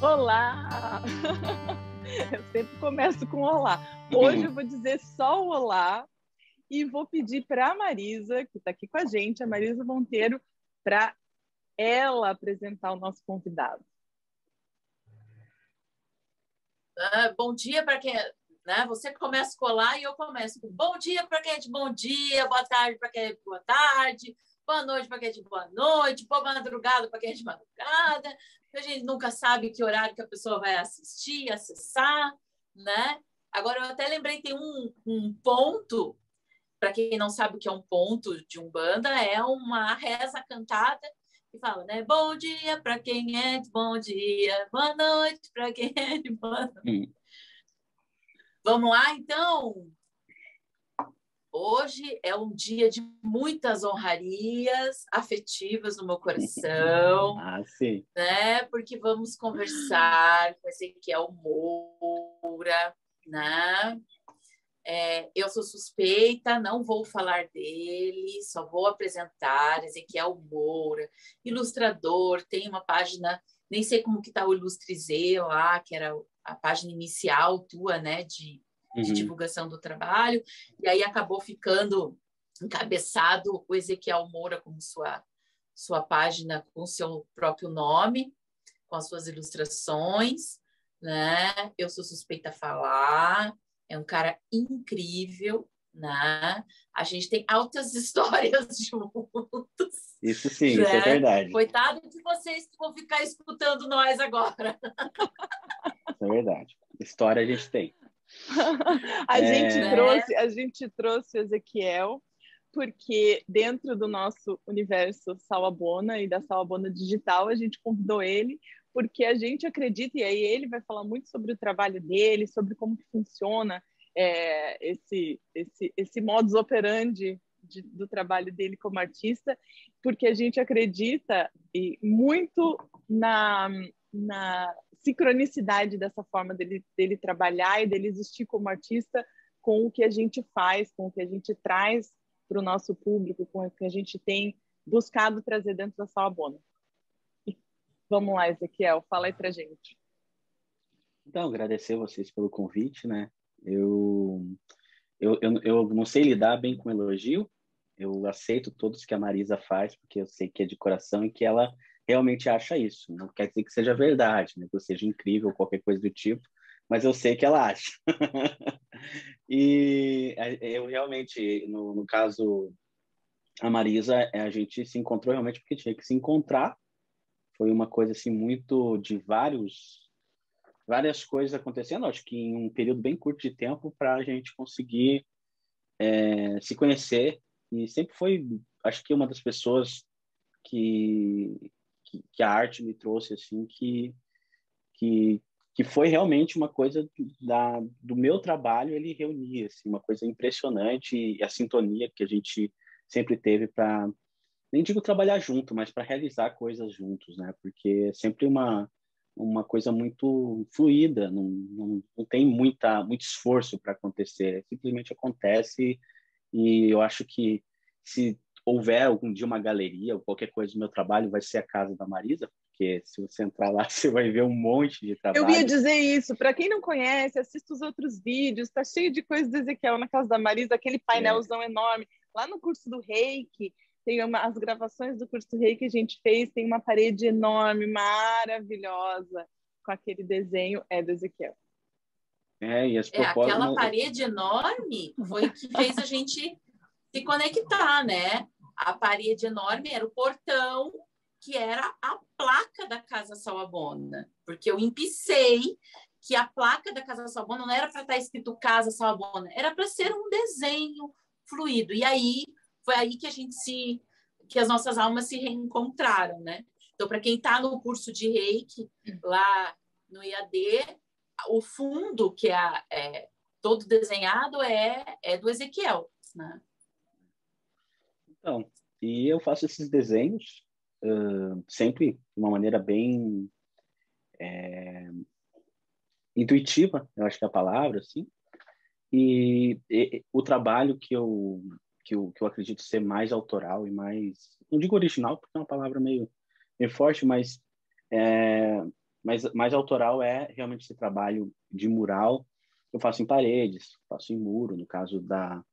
Olá! Eu sempre começo com olá. Hoje eu vou dizer só o olá e vou pedir para a Marisa, que está aqui com a gente, a Marisa Monteiro, para ela apresentar o nosso convidado. Bom dia para quem... Né? Você começa com olá e eu começo com bom dia para quem é de bom dia, boa tarde para quem é de boa tarde, boa noite para quem é de boa noite, boa madrugada para quem é de madrugada. A gente nunca sabe que horário que a pessoa vai assistir, acessar, né? Agora, eu até lembrei, tem um ponto, para quem não sabe o que é um ponto de Umbanda, é uma reza cantada que fala, né? Bom dia para quem é de bom dia, boa noite para quem é de boa noite. Vamos lá, então? Hoje é um dia de muitas honrarias afetivas no meu coração. Sim. Né? Porque vamos conversar com Ezequiel Moura, né? Eu sou suspeita, não vou falar dele, só vou apresentar Ezequiel Moura, ilustrador, tem uma página, nem sei como que está o Ilustrizê lá, que era a página inicial tua, né, de divulgação do trabalho, e aí acabou ficando encabeçado o Ezequiel Moura como sua página com seu próprio nome, com as suas ilustrações, né? Eu sou suspeita a falar, é um cara incrível, né? A gente tem altas histórias juntos. Isso sim, né? Isso é verdade. Coitado de vocês que vão ficar escutando nós agora. Isso é verdade. História a gente tem. A gente trouxe o Ezequiel porque dentro do nosso universo Sawabona e da Sawabona Digital, a gente convidou ele porque a gente acredita, e aí ele vai falar muito sobre o trabalho dele, sobre como que funciona esse modus operandi do trabalho dele como artista, porque a gente acredita muito na sincronicidade dessa forma dele trabalhar e dele existir como artista com o que a gente faz, com o que a gente traz para o nosso público, com o que a gente tem buscado trazer dentro da Sawabona. Vamos lá, Ezequiel, fala aí para a gente. Então, agradecer vocês pelo convite, né? Eu não sei lidar bem com elogio, eu aceito todos que a Marisa faz, porque eu sei que é de coração e que ela realmente acha isso. Não quer dizer que seja verdade, né? Que eu seja incrível, qualquer coisa do tipo, mas eu sei que ela acha. E eu realmente, no caso, a Marisa, a gente se encontrou realmente porque tinha que se encontrar. Foi uma coisa assim muito de várias coisas acontecendo, acho que em um período bem curto de tempo para a gente conseguir se conhecer. E sempre foi, acho que uma das pessoas que a arte me trouxe assim que foi realmente uma coisa do meu trabalho, ele reunia assim, uma coisa impressionante, e a sintonia que a gente sempre teve para, nem digo trabalhar junto, mas para realizar coisas juntos, né? Porque é sempre uma coisa muito fluida, não tem muito esforço para acontecer, simplesmente acontece. E eu acho que se houver algum dia uma galeria ou qualquer coisa do meu trabalho, vai ser a casa da Marisa, porque se você entrar lá, você vai ver um monte de trabalho. Eu ia dizer isso. Para quem não conhece, assista os outros vídeos. Está cheio de coisas do Ezequiel na casa da Marisa, aquele painelzão enorme. Lá no curso do Reiki, tem as gravações do curso do Reiki que a gente fez, tem uma parede enorme, maravilhosa, com aquele desenho, do Ezequiel. E as propostas... Aquela parede enorme foi que fez a gente se conectar, né? A parede enorme era o portão, que era a placa da Casa Sawabona, porque eu empicei que a placa da Casa Sawabona não era para estar escrito Casa Sawabona, era para ser um desenho fluido. E aí foi aí que as nossas almas se reencontraram, né? Então, para quem está no curso de Reiki lá no IAD, o fundo que é todo desenhado é do Ezequiel, né? Então, e eu faço esses desenhos sempre de uma maneira bem intuitiva, eu acho que é a palavra, assim. E o trabalho que eu acredito ser mais autoral e mais, não digo original, porque é uma palavra meio forte, mas Mas mais autoral é realmente esse trabalho de mural. Eu faço em paredes, faço em muro. No caso da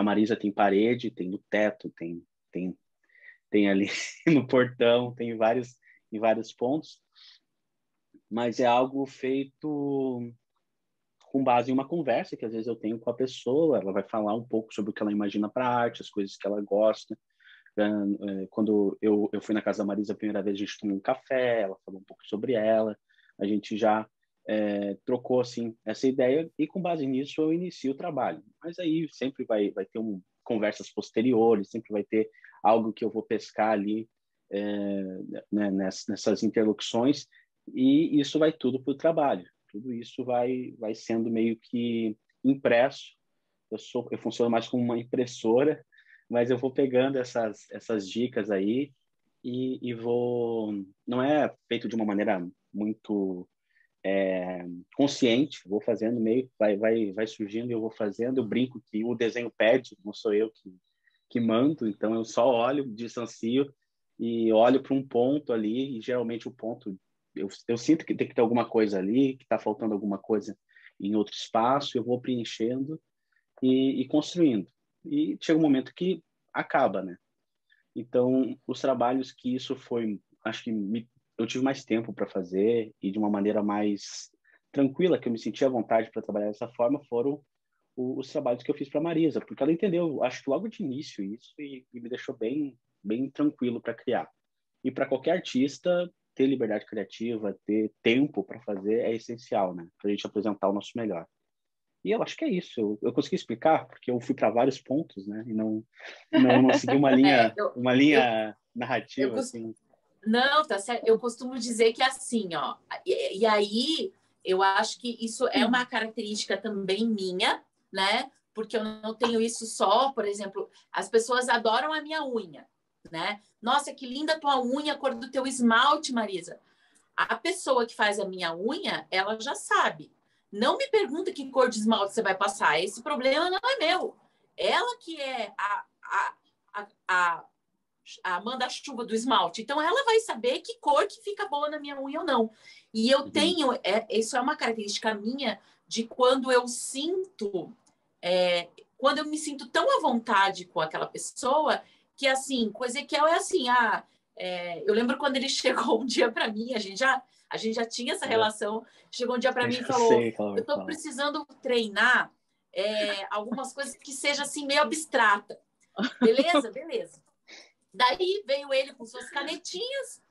Marisa tem parede, tem no teto, tem ali no portão, tem em vários pontos. Mas é algo feito com base em uma conversa que às vezes eu tenho com a pessoa. Ela vai falar um pouco sobre o que ela imagina para a arte, as coisas que ela gosta. Quando eu fui na casa da Marisa a primeira vez, a gente tomou um café, ela falou um pouco sobre ela, a gente já trocou assim essa ideia e com base nisso eu inicio o trabalho. Mas aí sempre vai ter conversas posteriores, sempre vai ter algo que eu vou pescar ali né, nessas interlocuções, e isso vai tudo para o trabalho. Tudo isso vai sendo meio que impresso. Eu funciono mais como uma impressora, mas eu vou pegando essas dicas aí e vou... Não é feito de uma maneira muito consciente, vou fazendo meio, vai surgindo e eu vou fazendo. Eu brinco que o desenho pede, não sou eu que mando, então eu só olho, distancio e olho para um ponto ali, e geralmente o ponto, eu sinto que tem que ter alguma coisa ali, que está faltando alguma coisa em outro espaço, eu vou preenchendo e construindo. E chega um momento que acaba, né? Então, os trabalhos que isso foi, acho que eu tive mais tempo para fazer e de uma maneira mais tranquila, que eu me sentia à vontade para trabalhar dessa forma, foram os trabalhos que eu fiz para Marisa, porque ela entendeu, acho que logo de início isso, e me deixou bem tranquilo para criar. E para qualquer artista, ter liberdade criativa, ter tempo para fazer é essencial, né? Para a gente apresentar o nosso melhor. E eu acho que é isso. Eu consegui explicar, porque eu fui para vários pontos, né? E não segui uma linha, uma linha narrativa, assim. Não, tá certo. Eu costumo dizer que é assim, ó. E aí, eu acho que isso é uma característica também minha, né? Porque eu não tenho isso só, por exemplo, as pessoas adoram a minha unha, né? Nossa, que linda a tua unha, a cor do teu esmalte, Marisa. A pessoa que faz a minha unha, ela já sabe. Não me pergunta que cor de esmalte você vai passar. Esse problema não é meu. Ela que é a manda-chuva do esmalte. Então, ela vai saber que cor que fica boa na minha unha ou não. E eu tenho... isso é uma característica minha de quando eu sinto... quando eu me sinto tão à vontade com aquela pessoa que, assim, com o Ezequiel é assim, eu lembro quando ele chegou um dia para mim, a gente já tinha essa relação, chegou um dia para mim e falou, eu estou precisando treinar algumas coisas que seja assim, meio abstrata. Beleza? Beleza. Daí veio ele com suas canetinhas.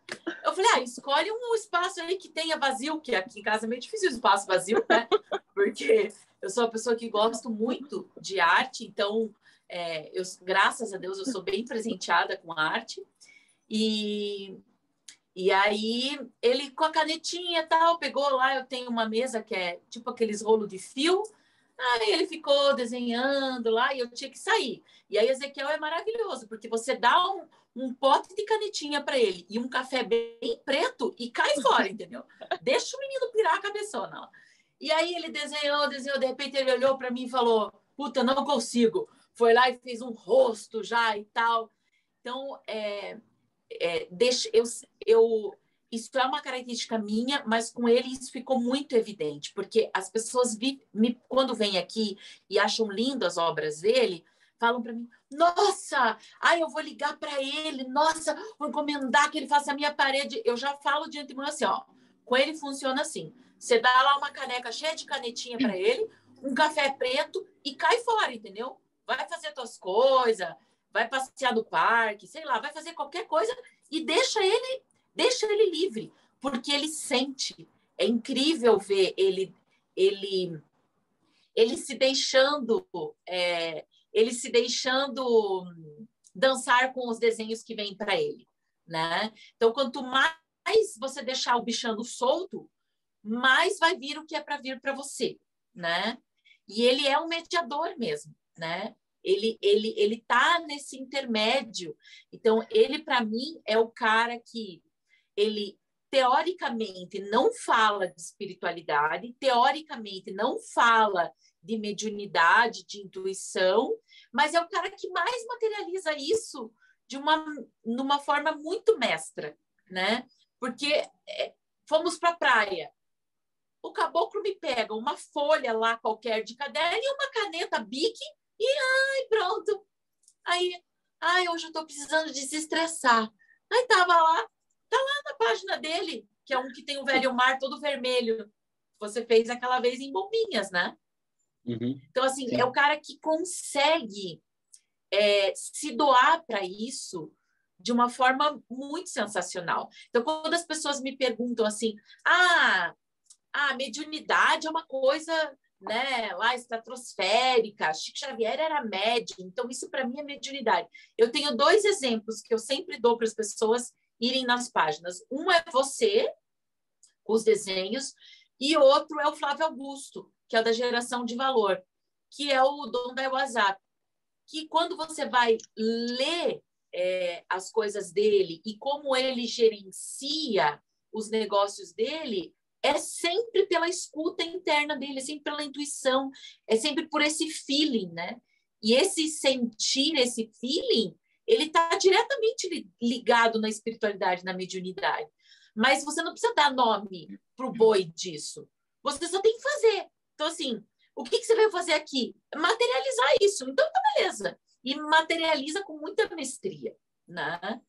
Eu falei, escolhe um espaço aí que tenha vazio, que aqui em casa é meio difícil o espaço vazio, né? Porque eu sou uma pessoa que gosto muito de arte, então, graças a Deus, eu sou bem presenteada com a arte. E aí, ele com a canetinha e tal, pegou lá, eu tenho uma mesa que é tipo aqueles rolos de fio. Aí ele ficou desenhando lá e eu tinha que sair. E aí Ezequiel é maravilhoso, porque você dá um pote de canetinha para ele e um café bem preto e cai fora, entendeu? Deixa o menino pirar a cabeçona. Ó. E aí ele desenhou, de repente ele olhou para mim e falou, puta, não consigo. Foi lá e fez um rosto já e tal. Então, isso é uma característica minha, mas com ele isso ficou muito evidente, porque as pessoas quando vêm aqui e acham lindo as obras dele, falam para mim, nossa, eu vou ligar para ele, nossa, vou encomendar que ele faça a minha parede. Eu já falo de antemão assim, ó, com ele funciona assim, você dá lá uma caneca cheia de canetinha para ele, um café preto e cai fora, entendeu? Vai fazer tuas coisas, vai passear no parque, sei lá, vai fazer qualquer coisa e deixa ele livre, porque ele sente. É incrível ver ele se deixando dançar com os desenhos que vêm para ele, né? Então, quanto mais você deixar o bichano solto, mais vai vir o que é para vir para você, né? E ele é um mediador mesmo, né? Ele tá nesse intermédio. Então, ele, para mim, é o cara que ele, teoricamente, não fala de espiritualidade, teoricamente, não fala de mediunidade, de intuição, mas é o cara que mais materializa isso numa forma muito mestra, né? Porque fomos para a praia. O caboclo me pega uma folha lá qualquer de caderno e uma caneta Bic e ai, pronto. Aí, ai, hoje eu estou precisando desestressar. Aí tá lá na página dele, que é um que tem o velho mar todo vermelho. Você fez aquela vez em Bombinhas, né? Uhum. Então, assim, Sim. é o cara que consegue se doar para isso de uma forma muito sensacional. Então, quando as pessoas me perguntam assim, a mediunidade é uma coisa, né, lá estratosférica, Chico Xavier era médium, então isso para mim é mediunidade. Eu tenho 2 exemplos que eu sempre dou para as pessoas irem nas páginas. Um é você, com os desenhos, e outro é o Flávio Augusto, que é o da Geração de Valor, que é o dono da WhatsApp, que quando você vai ler as coisas dele e como ele gerencia os negócios dele, é sempre pela escuta interna dele, é sempre pela intuição, é sempre por esse feeling, né? E esse sentir, esse feeling, ele está diretamente ligado na espiritualidade, na mediunidade. Mas você não precisa dar nome para o boi disso. Você só tem que fazer. Então, assim, o que você veio fazer aqui? Materializar isso. Então, tá beleza. E materializa com muita mestria, né?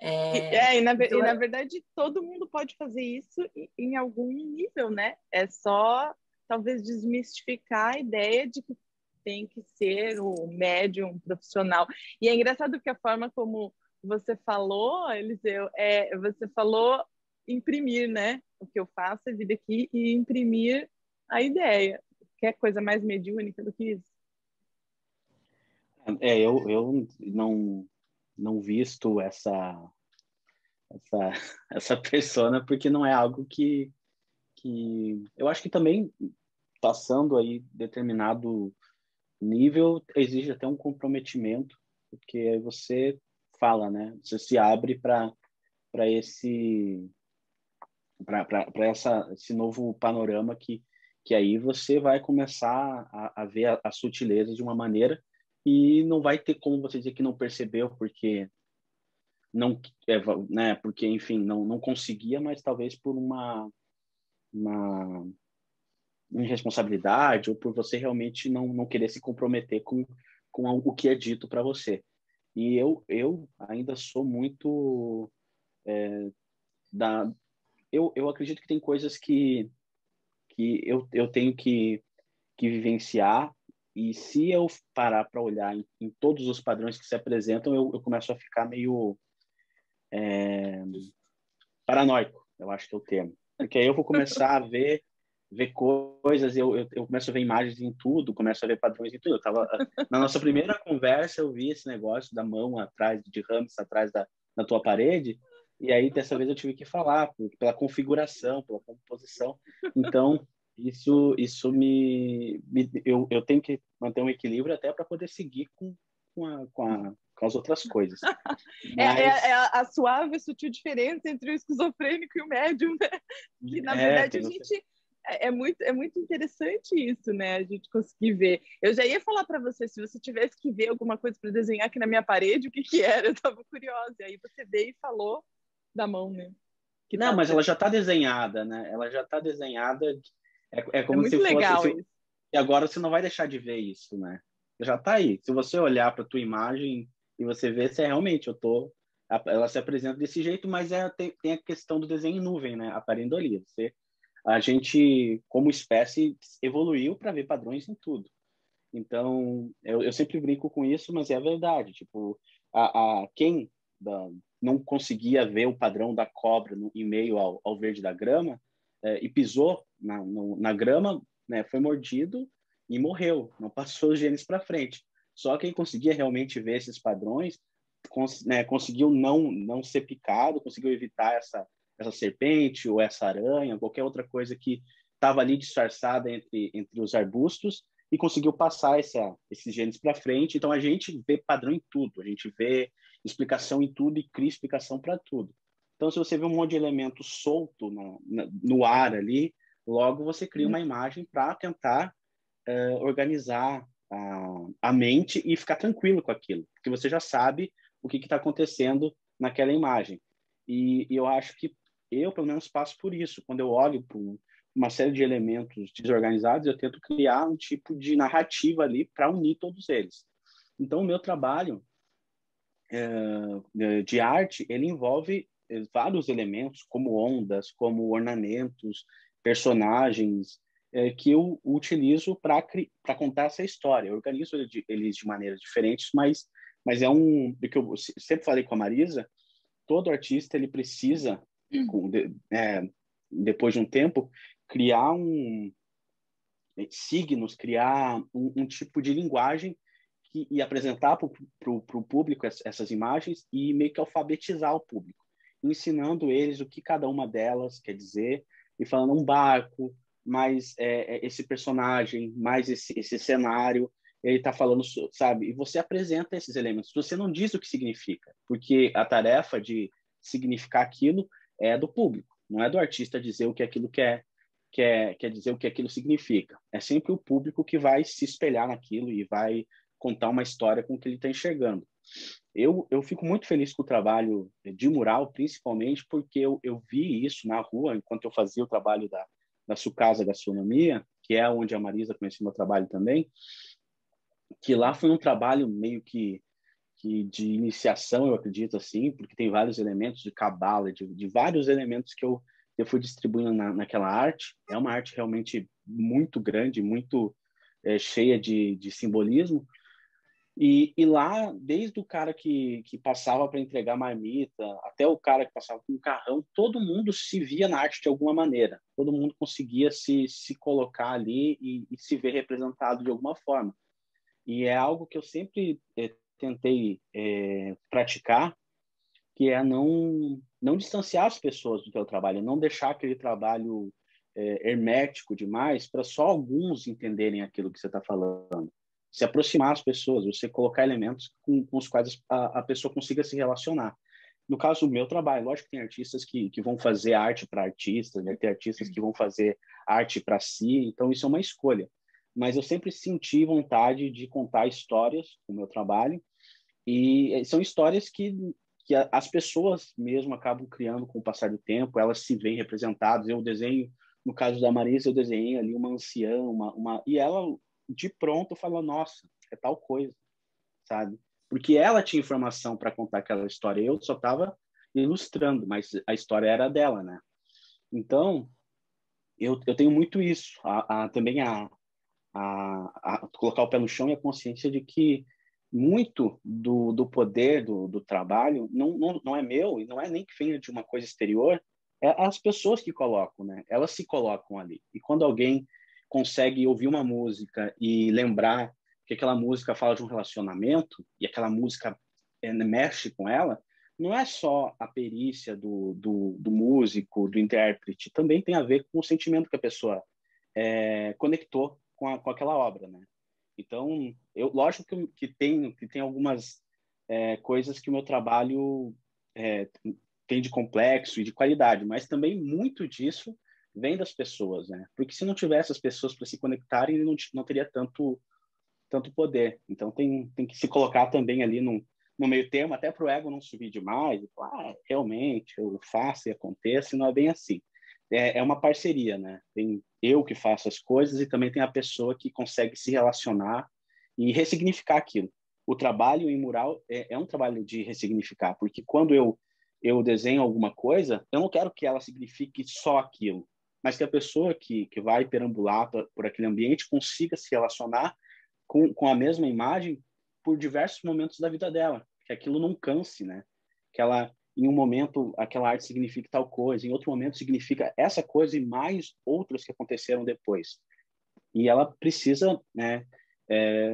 E na verdade, todo mundo pode fazer isso em algum nível, né? É só, talvez, desmistificar a ideia de que tem que ser o médium profissional. E é engraçado que a forma como você falou, Eliseu, você falou imprimir, né? O que eu faço é vir aqui e imprimir a ideia. Quer coisa mais mediúnica do que isso? Eu não visto essa persona porque não é algo que eu acho que também passando aí determinado nível exige até um comprometimento, porque aí você fala, né? Você se abre para esse esse novo panorama que aí você vai começar a ver a sutileza de uma maneira e não vai ter como você dizer que não percebeu porque não né, porque enfim não conseguia, mas talvez por uma irresponsabilidade ou por você realmente não querer se comprometer com o que é dito para você. E eu ainda sou muito da eu acredito que tem coisas que eu tenho que vivenciar, e se eu parar para olhar em todos os padrões que se apresentam, eu começo a ficar meio paranoico, eu acho que é o termo. Porque aí eu vou começar a ver coisas, eu começo a ver imagens em tudo, começo a ver padrões em tudo. Na nossa primeira conversa, eu vi esse negócio da mão atrás, de ramos atrás da tua parede, e aí dessa vez eu tive que falar, pela configuração, pela composição. Então, isso eu tenho que manter um equilíbrio até para poder seguir com as outras coisas. Mas, A suave e sutil diferença entre o esquizofrênico e o médium, né? Que, na verdade, a gente... É muito interessante isso, né? A gente conseguir ver. Eu já ia falar para você, se você tivesse que ver alguma coisa para desenhar aqui na minha parede, o que era? Eu estava curiosa. E aí você veio e falou da mão, né? Não, mas ela já está desenhada, né? Ela já está desenhada. É como se fosse... E agora você não vai deixar de ver isso, né? Já está aí. Se você olhar para a tua imagem e você ver se realmente ela se apresenta desse jeito, mas tem a questão do desenho em nuvem, né? A pareidolia. A gente, como espécie, evoluiu para ver padrões em tudo. Então, eu sempre brinco com isso, mas é a verdade. Tipo, quem não conseguia ver o padrão da cobra em meio ao verde da grama e pisou na grama, né, foi mordido e morreu. Não passou os genes para frente. Só quem conseguia realmente ver esses padrões conseguiu não ser picado, conseguiu evitar essa serpente ou essa aranha, qualquer outra coisa que estava ali disfarçada entre os arbustos e conseguiu passar esses genes para frente. Então, a gente vê padrão em tudo, a gente vê explicação em tudo e cria explicação para tudo. Então, se você vê um monte de elemento solto no ar ali, logo você cria uma imagem para tentar organizar a mente e ficar tranquilo com aquilo, porque você já sabe o que está acontecendo naquela imagem. E eu acho que eu, pelo menos, passo por isso. Quando eu olho para uma série de elementos desorganizados, eu tento criar um tipo de narrativa ali para unir todos eles. Então, o meu trabalho de arte, ele envolve vários elementos, como ondas, como ornamentos, personagens, que eu utilizo para contar essa história. Eu organizo eles de maneiras diferentes, mas é do que eu sempre falei com a Marisa, todo artista ele precisa, depois de um tempo, criar signos, criar um tipo de linguagem e apresentar para o público essas imagens e meio que alfabetizar o público, ensinando eles o que cada uma delas quer dizer e falando um barco, mais esse personagem, mais esse cenário, ele está falando, sabe? E você apresenta esses elementos. Você não diz o que significa, porque a tarefa de significar aquilo é do público, não é do artista dizer o que aquilo quer dizer, o que aquilo significa. É sempre o público que vai se espelhar naquilo e vai contar uma história com o que ele está enxergando. Eu fico muito feliz com o trabalho de mural, principalmente porque eu vi isso na rua, enquanto eu fazia o trabalho da Sucasa Gastronomia, que é onde a Marisa conheceu meu trabalho também, que lá foi um trabalho meio que de iniciação, eu acredito, assim, porque tem vários elementos de cabala, de vários elementos que eu fui distribuindo naquela arte. É uma arte realmente muito grande, muito cheia de simbolismo. E lá, desde o cara que passava para entregar marmita, até o cara que passava com um carrão, todo mundo se via na arte de alguma maneira. Todo mundo conseguia se colocar ali e se ver representado de alguma forma. E é algo que eu sempre tentei praticar, que é não distanciar as pessoas do teu trabalho, não deixar aquele trabalho hermético demais para só alguns entenderem aquilo que você está falando. Se aproximar as pessoas, você colocar elementos com os quais a pessoa consiga se relacionar. No caso do meu trabalho, lógico que tem artistas que vão fazer arte para artistas, né? Tem artistas que vão fazer arte para si, então isso é uma escolha. Mas eu sempre senti vontade de contar histórias com o meu trabalho, e são histórias que as pessoas mesmo acabam criando com o passar do tempo, elas se veem representadas. Eu desenho, no caso da Marisa, eu desenhei ali uma anciã, e ela de pronto fala, nossa, é tal coisa, sabe? Porque ela tinha informação para contar aquela história, eu só estava ilustrando, mas a história era dela, né? Então, eu tenho muito isso, também a colocar o pé no chão e a consciência de que muito do poder do trabalho não é meu e não é nem que venha de uma coisa exterior, é as pessoas que colocam, né? Elas se colocam ali. E quando alguém consegue ouvir uma música e lembrar que aquela música fala de um relacionamento e aquela música mexe com ela, não é só a perícia do músico, do intérprete, também tem a ver com o sentimento que a pessoa conectou com aquela obra, né? Então, lógico que tem algumas coisas que o meu trabalho tem de complexo e de qualidade, mas também muito disso vem das pessoas, né? Porque se não tivesse as pessoas para se conectarem, ele não teria tanto poder. Então, tem que se colocar também ali no meio termo, até para o ego não subir demais, e falar, realmente, eu faço e aconteça, e não é bem assim. É uma parceria, né? Tem eu que faço as coisas e também tem a pessoa que consegue se relacionar e ressignificar aquilo. O trabalho em mural é um trabalho de ressignificar, porque quando eu desenho alguma coisa, eu não quero que ela signifique só aquilo, mas que a pessoa que vai perambular por aquele ambiente consiga se relacionar com a mesma imagem por diversos momentos da vida dela, que aquilo não canse, né? Que ela, em um momento, aquela arte significa tal coisa, em outro momento significa essa coisa e mais outras que aconteceram depois. E ela precisa, né,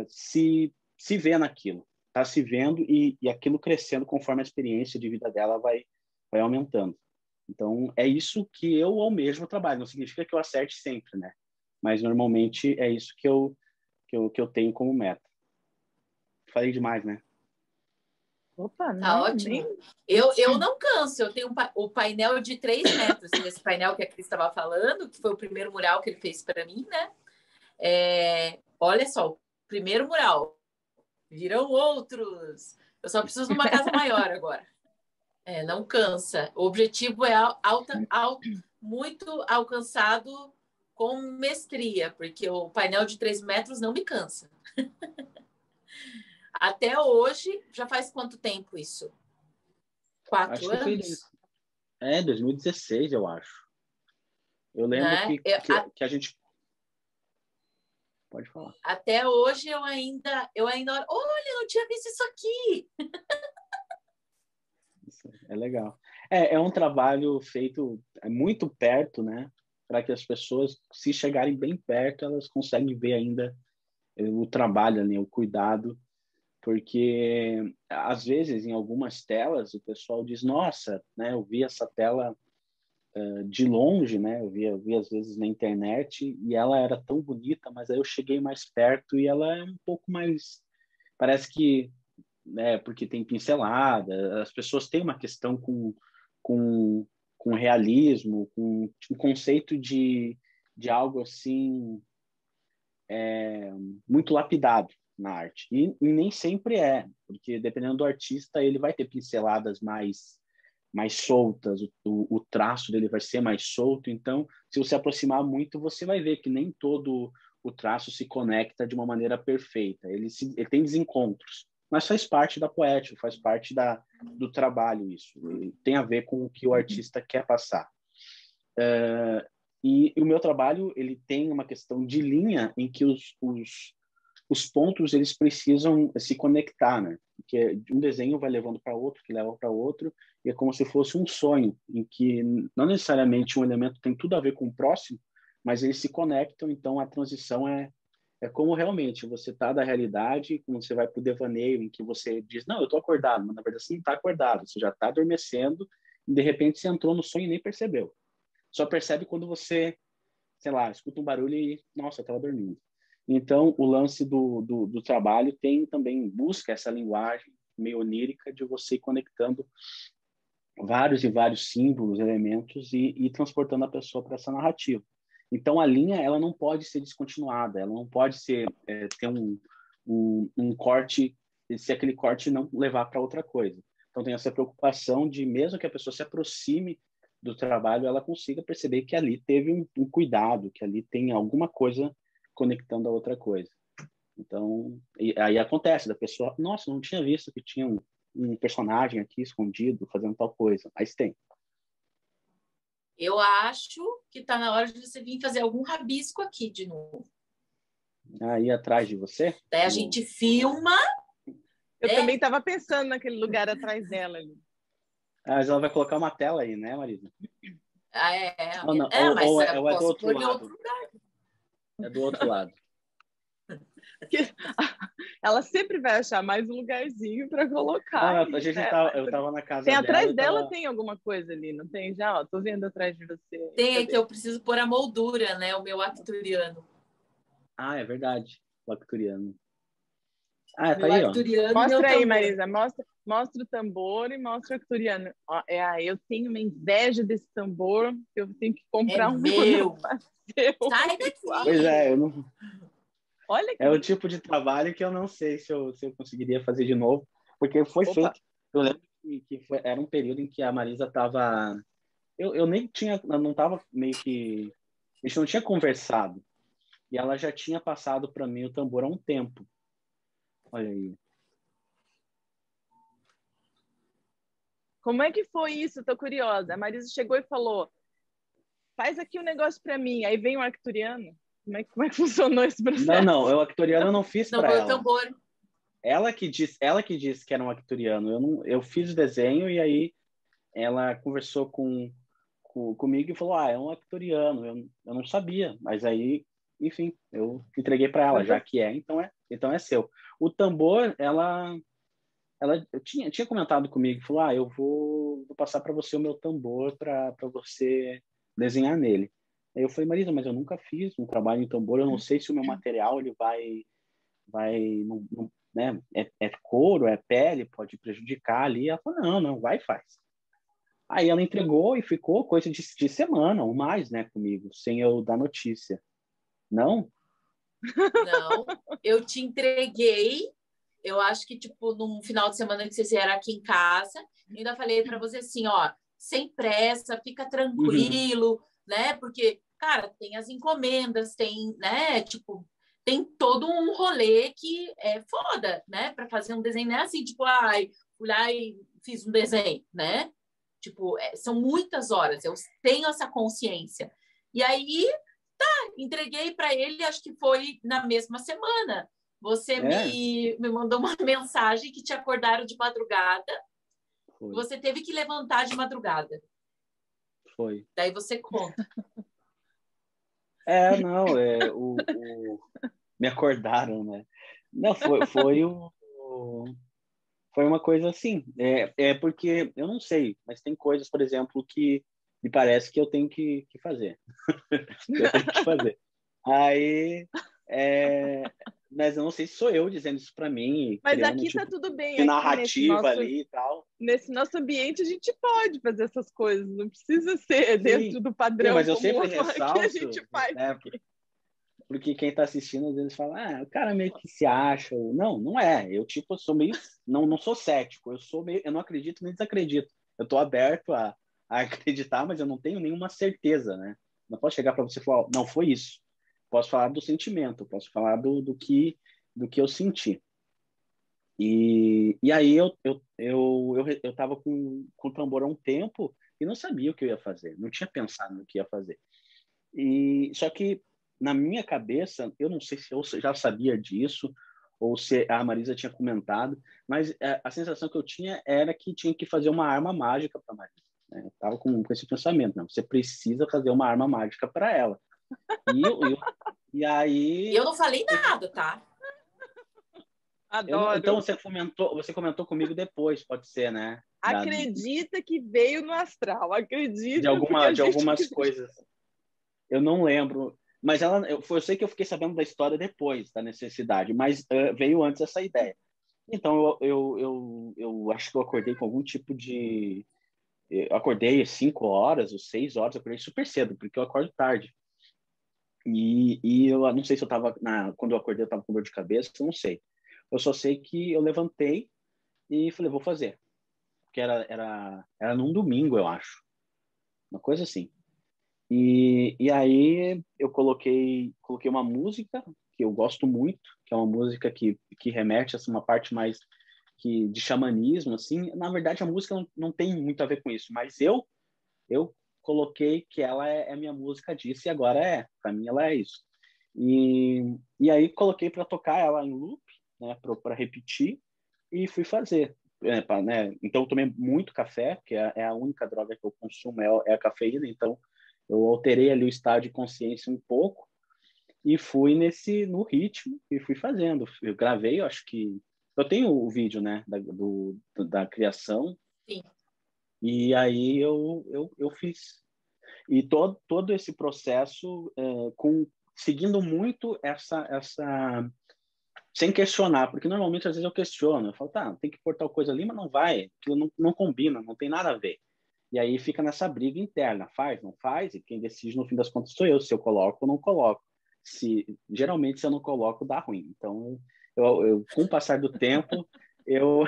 se ver naquilo, tá se vendo e aquilo crescendo conforme a experiência de vida dela vai aumentando. Então, é isso que eu almejo no trabalho. Não significa que eu acerte sempre, né? Mas, normalmente, é isso que eu tenho como meta. Falei demais, né? Opa, Tá não, ótimo. nem... Eu não canso, eu tenho o painel de 3 metros, esse painel que a Cris estava falando, que foi o primeiro mural que ele fez para mim, né? Olha só, o primeiro mural. Virão outros. Eu só preciso de uma casa maior agora. Não cansa. O objetivo é muito alcançado com mestria, porque o painel de 3 metros não me cansa. Até hoje, já faz quanto tempo isso? 4 anos? 2016, eu acho. Eu lembro Né? que a gente... Pode falar. Até hoje eu ainda... Olha, eu não tinha visto isso aqui! Isso é legal. É um trabalho feito muito perto, né? Para que as pessoas, se chegarem bem perto, elas conseguem ver ainda o trabalho, né? O cuidado. Porque, às vezes, em algumas telas, o pessoal diz, nossa, né? Eu vi essa tela de longe, né? Eu vi às vezes na internet e ela era tão bonita, mas aí eu cheguei mais perto e ela é um pouco mais... Parece que, né, porque tem pincelada, as pessoas têm uma questão com, com realismo, com um conceito de algo assim muito lapidado na arte. E nem sempre é, porque dependendo do artista, ele vai ter pinceladas mais soltas, o traço dele vai ser mais solto. Então, se você aproximar muito, você vai ver que nem todo o traço se conecta de uma maneira perfeita. Ele tem desencontros, mas faz parte da poética, faz parte do trabalho isso. Tem a ver com o que o artista quer passar. E o meu trabalho, ele tem uma questão de linha em que os pontos eles precisam se conectar, né? Porque um desenho vai levando para outro, que leva para outro, e é como se fosse um sonho, em que não necessariamente um elemento tem tudo a ver com o próximo, mas eles se conectam, então a transição é como realmente você está da realidade, como você vai para o devaneio, em que você diz, não, eu estou acordado, mas na verdade você não está acordado, você já está adormecendo, e de repente você entrou no sonho e nem percebeu. Só percebe quando você, sei lá, escuta um barulho e, nossa, eu estava dormindo. Então, o lance do trabalho tem também, busca essa linguagem meio onírica de você ir conectando vários e vários símbolos, elementos e transportando a pessoa para essa narrativa. Então, a linha, ela não pode ser descontinuada, ela não pode ter um corte, se aquele corte não levar para outra coisa. Então, tem essa preocupação de, mesmo que a pessoa se aproxime do trabalho, ela consiga perceber que ali teve um cuidado, que ali tem alguma coisa conectando a outra coisa. Então, aí acontece da pessoa, nossa, não tinha visto que tinha um personagem aqui escondido fazendo tal coisa, mas tem. Eu acho que está na hora de você vir fazer algum rabisco aqui de novo. Aí atrás de você? Daí a gente filma. Eu também estava pensando naquele lugar atrás dela ali. Mas ela vai colocar uma tela aí, né, Marisa? Ou não. Mas ou eu é do posso outro pôr lado. em outro lugar. É do outro lado. Ela sempre vai achar mais um lugarzinho para colocar. A gente né? eu tava na casa tem dela. Atrás dela tem alguma coisa ali, não tem? Já, ó, tô vendo atrás de você. Tem, que eu preciso pôr a moldura, né? O meu arcturiano. Ah, é verdade. O arcturiano. Ah, tá meu aí, ó. Mostra aí, Marisa. Mostra o tambor e mostra o arcturiano. Ó, eu tenho uma inveja desse tambor, que eu tenho que comprar um. Meu! Sai daqui! Pois é, eu não... Olha que o tipo de trabalho que eu não sei se eu conseguiria fazer de novo, porque foi feito. Eu lembro que era um período em que a Marisa estava. Eu nem tinha, não estava meio que. A gente não tinha conversado. E ela já tinha passado para mim o tambor há um tempo. Olha aí. Como é que foi isso? Tô curiosa. A Marisa chegou e falou: faz aqui um negócio para mim. Aí vem o arcturiano. Como é que funcionou esse processo? Não, o arcturiano eu não fiz para ela. Não, foi o tambor. Ela que disse que era um arcturiano. Eu fiz o desenho e aí ela conversou comigo e falou, é um arcturiano. Eu não sabia, mas aí, enfim, eu entreguei para ela, já que então é seu. O tambor, ela tinha comentado comigo, falou, eu vou passar para você o meu tambor para você desenhar nele. Aí eu falei, Marisa, mas eu nunca fiz um trabalho em tambor, eu não sei se o meu material ele vai né? É couro, é pele, pode prejudicar ali. Ela falou, não, vai e faz. Aí ela entregou e ficou coisa de semana ou mais, né, comigo, sem eu dar notícia. Não? Não, eu te entreguei eu acho que, tipo, num final de semana que vocês vieram aqui em casa, eu ainda falei para você assim, ó, sem pressa, fica tranquilo, né? Porque, cara, tem as encomendas, tem, né? Tipo, tem todo um rolê que é foda, né? Para fazer um desenho, não é assim, tipo, ai, fui lá e fiz um desenho, né? Tipo, são muitas horas, eu tenho essa consciência. E aí, entreguei para ele, acho que foi na mesma semana. Você me mandou uma mensagem que te acordaram de madrugada. Foi. Você teve que levantar de madrugada. Foi. Daí você conta. Não, me acordaram, né? Não, foi uma coisa assim. Porque, eu não sei, mas tem coisas, por exemplo, que me parece que eu tenho que fazer. Eu tenho que fazer. Aí, mas eu não sei se sou eu dizendo isso para mim, Mas criando aqui tipo tá tudo bem, de aqui nesse narrativa nosso, ali e tal. nesse nosso ambiente a gente pode fazer essas coisas, não precisa ser Sim, dentro do sim, padrão mas eu comum sempre que a ressalto, gente faz né? aqui. Porque quem está assistindo às vezes fala, o cara meio que se acha. Não, não é. Eu tipo sou meio, não sou cético. Eu não acredito nem desacredito. Eu estou aberto a acreditar, mas eu não tenho nenhuma certeza, né? Não posso chegar para você e falar, não foi isso. Posso falar do sentimento, posso falar do que eu senti. E aí eu tava com o tambor há um tempo e não sabia o que eu ia fazer, não tinha pensado no que ia fazer. E só que na minha cabeça, eu não sei se eu já sabia disso ou se a Marisa tinha comentado, mas a sensação que eu tinha era que tinha que fazer uma arma mágica para Marisa. Né? Eu tava com esse pensamento, não, você precisa fazer uma arma mágica para ela. E aí Eu não falei nada, tá? Adoro. Então você comentou comigo depois, pode ser, né? Acredita que veio no astral, De acredita porque a gente... algumas coisas. Eu não lembro, mas eu sei que eu fiquei sabendo da história depois da necessidade, mas veio antes essa ideia. Então eu acho que eu acordei com algum tipo de, eu acordei às 5 horas ou 6 horas, eu acordei super cedo porque eu acordo tarde. E eu não sei se eu tava quando eu acordei eu tava com dor de cabeça, eu não sei. Eu só sei que eu levantei e falei, vou fazer. Porque era num domingo, eu acho. Uma coisa assim. E aí eu coloquei uma música que eu gosto muito, que é uma música que remete a uma parte mais de xamanismo, assim. Na verdade, a música não tem muito a ver com isso, mas eu coloquei que ela é a minha música disso e agora para mim ela é isso. E aí coloquei para tocar ela em loop, né, para repetir e fui fazer. Né? Então eu tomei muito café, que é a única droga que eu consumo é a cafeína, então eu alterei ali o estado de consciência um pouco e fui no ritmo e fui fazendo. Eu gravei, eu acho que eu tenho o vídeo, né, da criação. Sim. E aí eu fiz. E todo esse processo seguindo muito essa sem questionar, porque normalmente às vezes eu questiono, eu falo, tá, tem que pôr tal coisa ali, mas não vai, aquilo não combina, não tem nada a ver. E aí fica nessa briga interna, faz, não faz, e quem decide no fim das contas sou eu, se eu coloco ou não coloco. Geralmente se eu não coloco, dá ruim. Então, com o passar do tempo, eu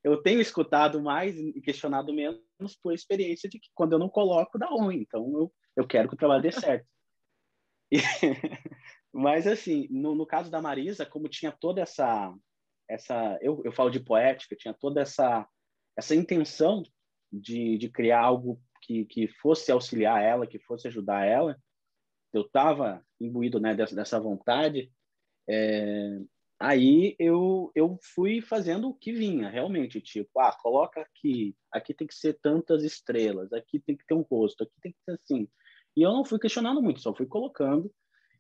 eu tenho escutado mais e questionado menos por experiência de que quando eu não coloco, dá ruim. Então, eu quero que o trabalho dê certo. Mas, assim, no caso da Marisa, como tinha toda eu falo de poética, tinha toda essa intenção de criar algo que fosse auxiliar ela, que fosse ajudar ela, eu estava imbuído, né, dessa vontade, aí eu fui fazendo o que vinha, realmente, tipo, coloca aqui tem que ser tantas estrelas, aqui tem que ter um rosto, aqui tem que ser assim. E eu não fui questionando muito, só fui colocando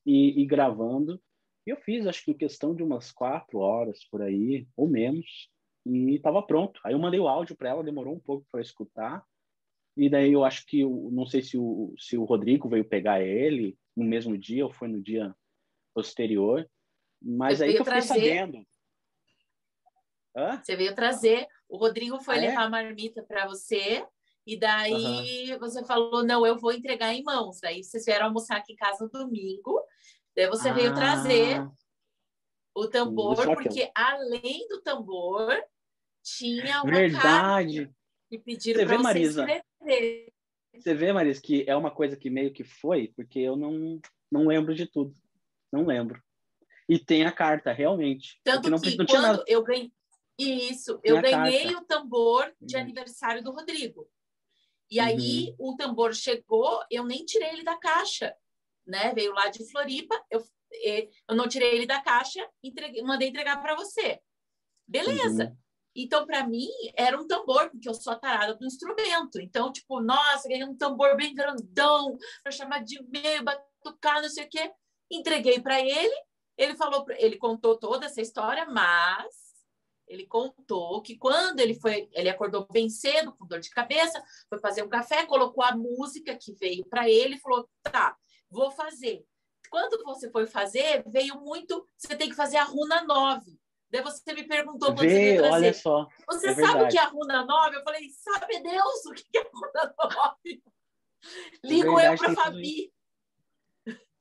e gravando. E eu fiz, acho que em questão de umas 4 horas por aí, ou menos, e estava pronto. Aí eu mandei o áudio para ela, demorou um pouco para escutar. E daí eu acho que, não sei se o Rodrigo veio pegar ele no mesmo dia ou foi no dia posterior, mas Você aí que veio eu fiquei trazer. sabendo. Hã? Você veio trazer. O Rodrigo foi levar É? a marmita para você. E Aham. daí você falou, não, eu vou entregar em mãos. Daí vocês vieram almoçar aqui em casa no domingo. Daí você veio trazer. Ah, O tambor, Só porque além do tambor, tinha uma Verdade. carta que pediram Você para vê, você Marisa? escrever. Você vê, Marisa, que é uma coisa que meio que foi, porque eu não lembro de tudo. Não lembro. E tem a carta, realmente. Porque Tanto não, que não tinha quando nada. eu ganhei isso, Tem eu a ganhei carta. o tambor de Verdade. aniversário do Rodrigo. E Uhum. aí o tambor chegou, eu nem tirei ele da caixa, né? Veio lá de Floripa, eu não tirei ele da caixa, mandei entregar para você. Beleza. Uhum. Então, para mim, era um tambor, porque eu sou a tarada do instrumento. Então, tipo, nossa, ganhei um tambor bem grandão para chamar de meu, batucar, não sei o quê. Entreguei para ele. Ele contou toda essa história, mas ele contou que quando ele acordou bem cedo, com dor de cabeça, foi fazer um café, colocou a música que veio para ele e falou: tá, vou fazer. Quando você foi fazer, veio muito, você tem que fazer a runa 9. Daí você me perguntou quando você veio Olha trazer. só. Você É sabe o que é verdade. a runa 9? Eu falei, sabe Deus o que é a runa 9? É Ligo eu verdade, para tem tudo isso. Fabi.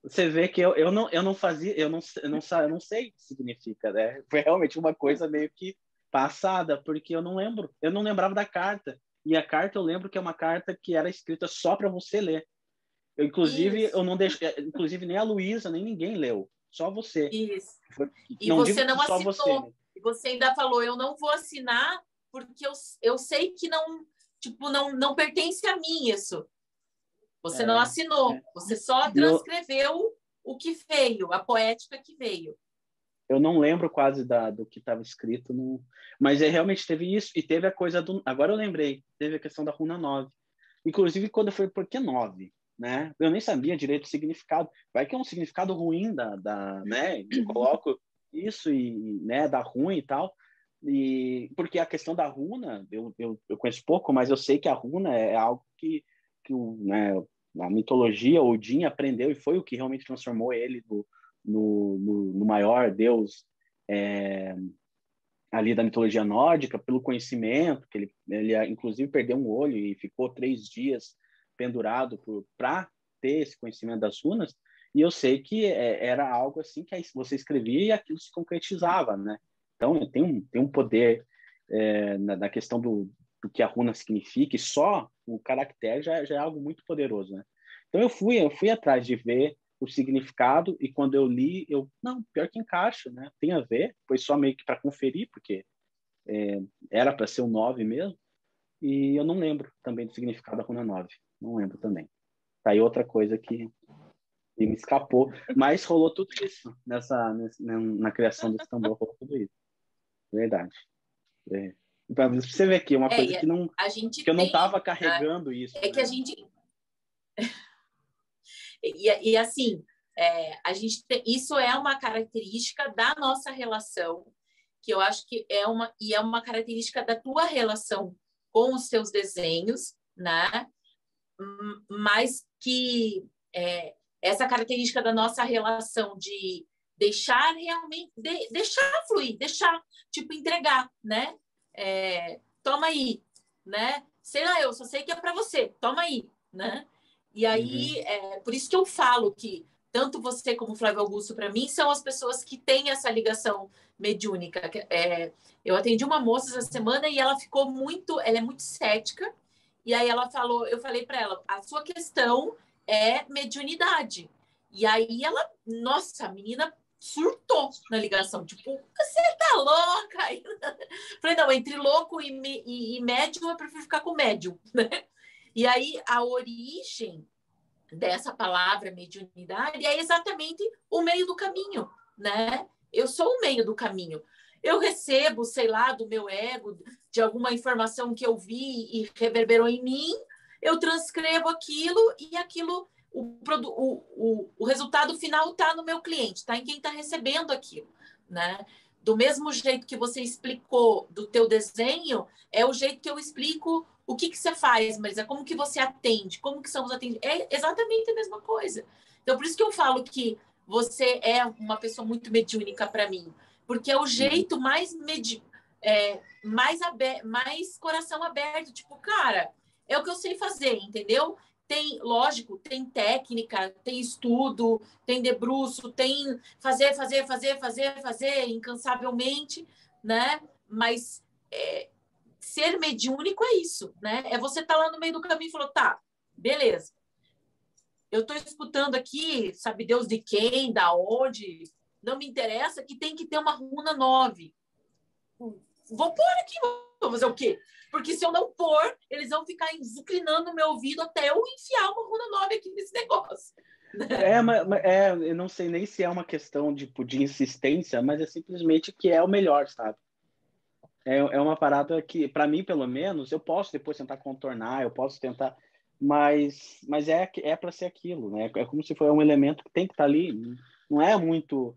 Você vê que eu não fazia, eu não sei o que significa, né? Foi realmente uma coisa meio que passada, porque eu não lembro. Eu não lembrava da carta. E a carta eu lembro que é uma carta que era escrita só para você ler. Inclusive, eu Isso, não deixo, inclusive nem a Luísa, nem ninguém leu. Só você. isso. E Não digo você que não só você, assinou. né? E você ainda falou, eu não vou assinar porque eu sei que não, tipo, não pertence a mim isso. Você não É, assinou. é. Você só E transcreveu o que veio, a poética que veio. eu não lembro quase do que estava escrito, mas realmente teve isso, e teve a coisa do. Agora eu lembrei, teve a questão da runa 9. Inclusive, quando eu falei, por que 9? Né? Eu nem sabia direito o significado. Vai que é um significado ruim né? Eu coloco isso e, né, dá ruim e tal. E porque a questão da runa, eu conheço pouco, mas eu sei que a runa é algo né, a mitologia, Odin aprendeu e foi o que realmente transformou ele no maior deus é, ali da mitologia nórdica, pelo conhecimento, que ele inclusive perdeu um olho e ficou 3 dias pendurado para ter esse conhecimento das runas, e eu sei que era algo assim que você escrevia e aquilo se concretizava, né? Então, tem um poder na questão do que a runa significa, e só o caractere já é algo muito poderoso, né? Então, eu fui atrás de ver o significado, e quando eu li, não, pior que encaixa, né? Tem a ver, foi só meio que para conferir, porque era para ser o 9 mesmo, e eu não lembro também do significado da runa 9, não lembro também. Tá aí outra coisa que me escapou, mas rolou tudo isso na criação desse tambor, rolou tudo isso, verdade. Para você ver aqui, uma coisa E a gente que eu não tem, estava carregando isso, é que a né? gente assim, isso é uma característica da nossa relação, que eu acho que é uma característica da tua relação com os seus desenhos, né? Mas que essa característica da nossa relação de deixar realmente, deixar fluir, deixar, tipo, entregar, né? Toma aí, né? Sei lá, eu só sei que é para você, toma aí, né? E aí, Uhum. por isso que eu falo que tanto você como o Flávio Augusto, para mim, são as pessoas que têm essa ligação mediúnica. Eu atendi uma moça essa semana e ela é muito cética, e aí eu falei para ela, a sua questão é mediunidade. E aí ela, nossa, a menina surtou na ligação, tipo, você tá louca? Falei, não, entre louco e médium, eu prefiro ficar com médium, né? E aí a origem dessa palavra mediunidade é exatamente o meio do caminho, né? Eu sou o meio do caminho. Eu recebo, sei lá, do meu ego, de alguma informação que eu vi e reverberou em mim, eu transcrevo aquilo e aquilo, o resultado final está no meu cliente, está em quem está recebendo aquilo, né? Do mesmo jeito que você explicou do teu desenho, é o jeito que eu explico o que você faz, Marisa, como que você atende, como que são os atendimentos. É exatamente a mesma coisa. Então, por isso que eu falo que você é uma pessoa muito mediúnica para mim, porque é o jeito mais coração aberto, tipo, cara, é o que eu sei fazer, entendeu? Tem, lógico, tem técnica, tem estudo, tem debruço, tem fazer incansavelmente, né? Mas ser mediúnico é isso, né? É você estar lá no meio do caminho e falou, tá, beleza. Eu estou escutando aqui, sabe Deus de quem, da onde, não me interessa, que tem que ter uma runa 9. Vou pôr aqui, vou fazer o quê? Porque se eu não pôr, eles vão ficar inclinando o meu ouvido até eu enfiar uma runa 9 aqui nesse negócio. Eu não sei nem se é uma questão de insistência, mas é simplesmente que é o melhor, sabe? É uma parada que, para mim, pelo menos, eu posso depois tentar contornar, eu posso tentar, mas é para ser aquilo, né? É como se fosse um elemento que tem que estar ali. Não é muito,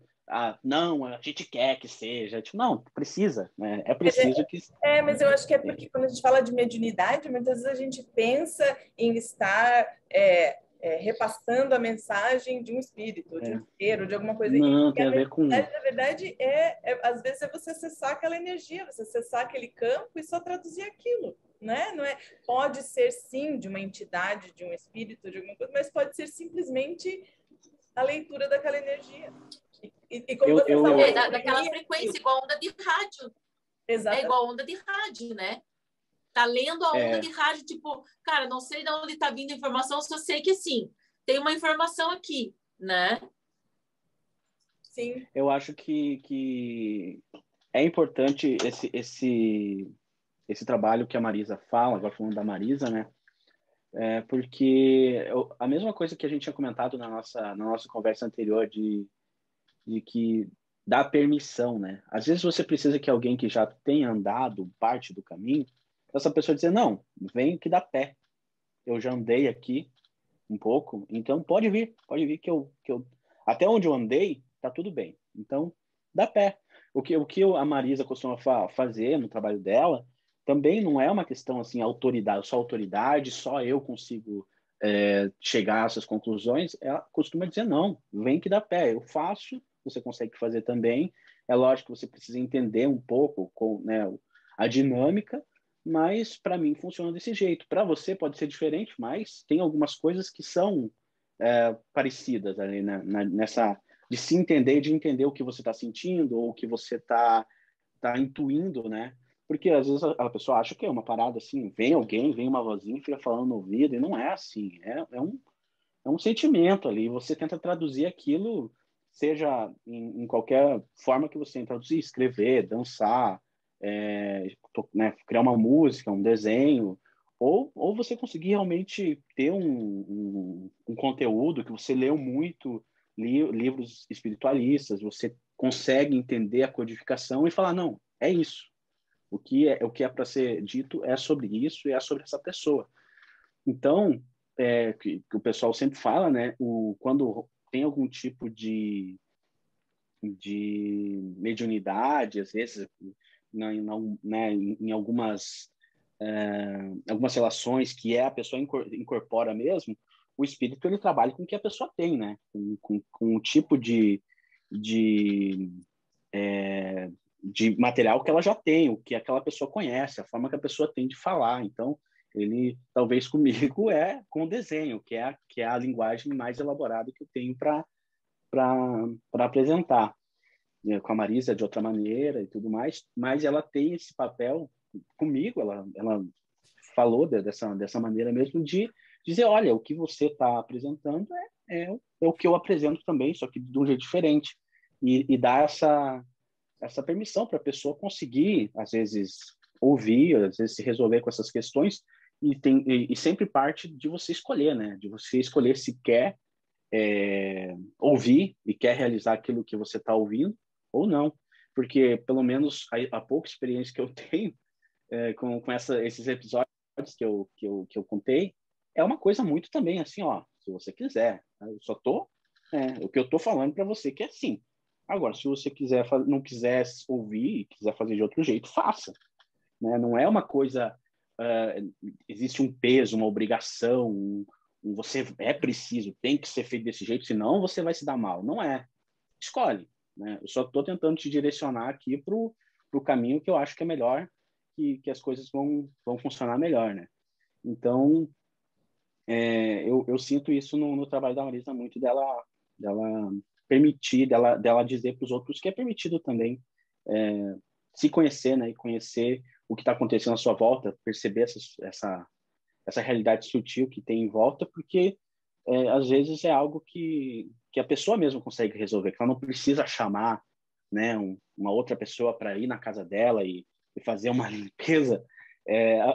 não, a gente quer que seja. Tipo, não, precisa, né? É preciso que... Mas eu acho que é porque quando a gente fala de mediunidade, muitas vezes a gente pensa em estar repassando a mensagem de um espírito, de um ser, de alguma coisa. Não, E tem a ver com... na verdade, às vezes é você acessar aquela energia, você acessar aquele campo e só traduzir aquilo, né? Não é, pode ser, sim, de uma entidade, de um espírito, de alguma coisa, mas pode ser simplesmente a leitura daquela energia. E como você falou... daquela frequência, igual onda de rádio. Exatamente. É igual onda de rádio, né? Tá lendo a onda de rádio, tipo, cara, não sei de onde tá vindo a informação, só sei que, assim, tem uma informação aqui, né? Sim. Eu acho que é importante esse trabalho que a Marisa fala, agora falando da Marisa, né? Porque a mesma coisa que a gente tinha comentado na nossa conversa anterior de que dá permissão, né? Às vezes você precisa que alguém que já tenha andado parte do caminho, essa pessoa dizer, não, vem que dá pé. Eu já andei aqui um pouco, então pode vir que eu até onde eu andei, tá tudo bem. Então, dá pé. O que a Marisa costuma fazer no trabalho dela também não é uma questão assim, autoridade, só eu consigo chegar a essas conclusões. Ela costuma dizer, não, vem que dá pé. Eu faço, você consegue fazer também. É lógico que você precisa entender um pouco né, a dinâmica, mas para mim funciona desse jeito. Para você pode ser diferente, mas tem algumas coisas que são parecidas ali, né? Nessa de se entender, de entender o que você está sentindo ou o que você está intuindo, né? Porque às vezes a pessoa acha que é uma parada assim, vem uma vozinha, fica falando no ouvido, e não é assim. É um sentimento ali. Você tenta traduzir aquilo, seja em qualquer forma que você tenta traduzir, escrever, dançar, né, criar uma música, um desenho, ou você conseguir realmente ter um conteúdo que você leu muito, livros espiritualistas, você consegue entender a codificação e falar, não, é isso. O que é para ser dito é sobre isso e é sobre essa pessoa. Então, que o pessoal sempre fala, né? Quando tem algum tipo de mediunidade, às vezes, né, em algumas relações que a pessoa incorpora mesmo, o espírito ele trabalha com o que a pessoa tem, né? Com o tipo de material que ela já tem, o que aquela pessoa conhece, a forma que a pessoa tem de falar. Então, ele, talvez comigo, é com o desenho, que é a linguagem mais elaborada que eu tenho para apresentar. Com a Marisa de outra maneira e tudo mais, mas ela tem esse papel comigo, ela falou dessa maneira mesmo, de dizer, olha, o que você está apresentando é o que eu apresento também, só que de um jeito diferente. E dar essa permissão para a pessoa conseguir, às vezes, ouvir, às vezes se resolver com essas questões, e sempre parte de você escolher, né? De você escolher se quer ouvir e quer realizar aquilo que você está ouvindo ou não. Porque, pelo menos, a pouca experiência que eu tenho com esses episódios que eu contei, é uma coisa muito também assim, ó, se você quiser. Eu só tô... o que eu tô falando para você que é assim. Agora, se você não quiser ouvir, quiser fazer de outro jeito, faça. Né? Não é uma coisa... existe um peso, uma obrigação, você é preciso, tem que ser feito desse jeito, senão você vai se dar mal. Não é. Escolhe. Né? Eu só estou tentando te direcionar aqui para o caminho que eu acho que é melhor, que as coisas vão funcionar melhor. Né? Então, eu sinto isso no trabalho da Marisa muito, dela permitir, dela dizer para os outros que é permitido também se conhecer, né? E conhecer o que está acontecendo à sua volta, perceber essa realidade sutil que tem em volta, porque às vezes é algo que a pessoa mesma consegue resolver, que ela não precisa chamar, né, uma outra pessoa para ir na casa dela e fazer uma limpeza.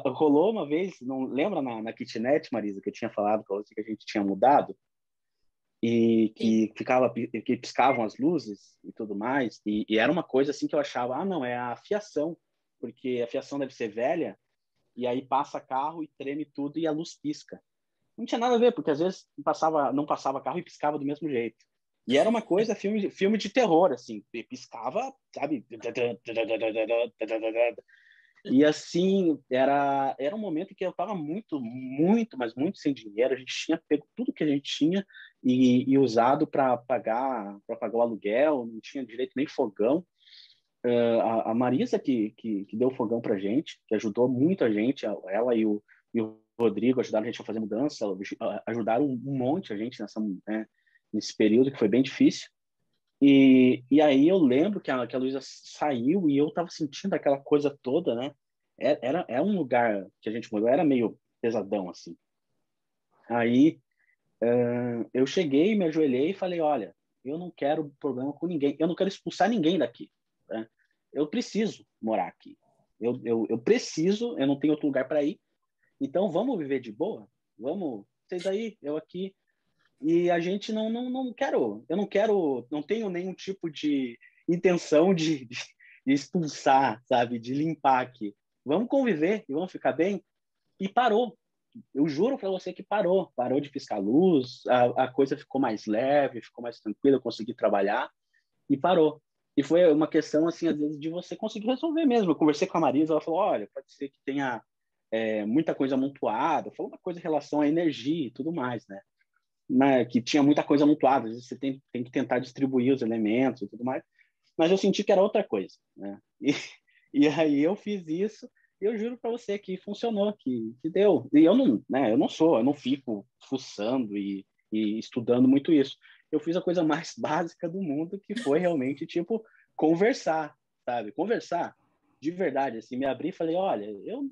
Rolou uma vez, não lembra na kitnet, Marisa, que eu tinha falado para você que a gente tinha mudado e que piscavam as luzes e tudo mais, e era uma coisa assim que eu achava, não, é a fiação, porque a fiação deve ser velha, e aí passa carro e treme tudo e a luz pisca. Não tinha nada a ver, porque às vezes não passava carro e piscava do mesmo jeito. E era uma coisa, filme de terror, assim, piscava, sabe? E assim, era um momento que eu estava muito, muito, mas muito sem dinheiro. A gente tinha pego tudo que a gente tinha e usado para pagar o aluguel, não tinha direito nem fogão. A Marisa que deu o fogão para a gente, que ajudou muito a gente, ela e o Rodrigo ajudaram a gente a fazer mudança, ajudaram um monte a gente nesse período que foi bem difícil. E aí eu lembro que a Luísa saiu e eu estava sentindo aquela coisa toda, né? Era um lugar que a gente morou, era meio pesadão, assim. Aí eu cheguei, me ajoelhei e falei, olha, eu não quero problema com ninguém, eu não quero expulsar ninguém daqui, né? Eu preciso morar aqui. Eu preciso, eu não tenho outro lugar para ir, então vamos viver de boa? Vamos, vocês aí, eu aqui. E a gente eu não tenho nenhum tipo de intenção de expulsar, sabe, de limpar aqui. Vamos conviver e vamos ficar bem. E parou. Eu juro para você que parou de piscar luz, a coisa ficou mais leve, ficou mais tranquila, eu consegui trabalhar e parou. E foi uma questão, assim, às vezes, de você conseguir resolver mesmo. Eu conversei com a Marisa, ela falou, olha, pode ser que tenha muita coisa amontoada, falou uma coisa em relação à energia e tudo mais, né? Que tinha muita coisa amontoada, às vezes você tem que tentar distribuir os elementos e tudo mais, mas eu senti que era outra coisa, né? E aí eu fiz isso e eu juro para você que funcionou, que deu. E eu não fico fuçando e estudando muito isso. Eu fiz a coisa mais básica do mundo, que foi realmente, tipo, conversar, sabe? Conversar de verdade, assim, me abri e falei, olha, eu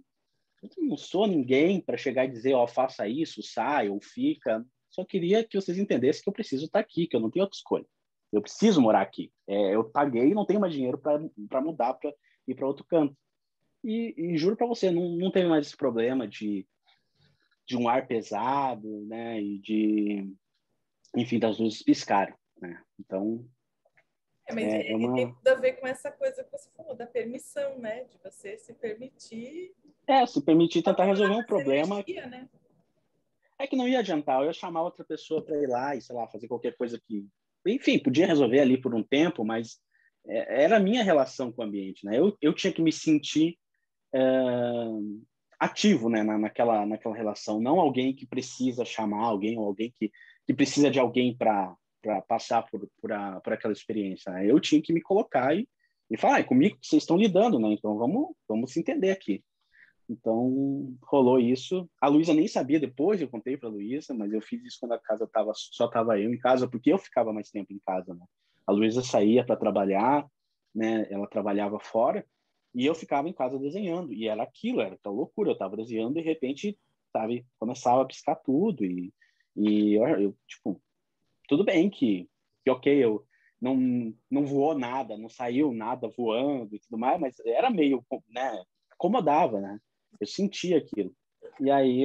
não sou ninguém para chegar e dizer, ó, faça isso, sai ou fica. Só queria que vocês entendessem que eu preciso estar aqui, que eu não tenho outra escolha. Eu preciso morar aqui. Eu paguei e não tenho mais dinheiro para mudar, para ir para outro canto. E juro para você, não teve mais esse problema de um ar pesado, né? E enfim, das luzes piscarem, né? Então, mas tem tudo a ver com essa coisa que você falou, da permissão, né? De você se permitir... se permitir tentar resolver um problema... Energia, né? É que não ia adiantar, eu ia chamar outra pessoa para ir lá e, sei lá, fazer qualquer coisa que... Enfim, podia resolver ali por um tempo, mas era a minha relação com o ambiente, né? Eu tinha que me sentir ativo, né, naquela relação, não alguém que precisa chamar alguém ou alguém que precisa de alguém para passar por aquela experiência, né? Eu tinha que me colocar e falar, é comigo que vocês estão lidando, né? Então vamos se entender aqui. Então, rolou isso. A Luísa nem sabia, depois eu contei para a Luísa, mas eu fiz isso quando a casa só estava eu em casa, porque eu ficava mais tempo em casa, né? A Luísa saía para trabalhar, né? Ela trabalhava fora, e eu ficava em casa desenhando. E era aquilo, era aquela loucura. Eu estava desenhando e, de repente, sabe, começava a piscar tudo. E eu tipo, tudo bem que ok, eu não voou nada, não saiu nada voando e tudo mais, mas era meio, né? Incomodava, né? Eu sentia aquilo. E aí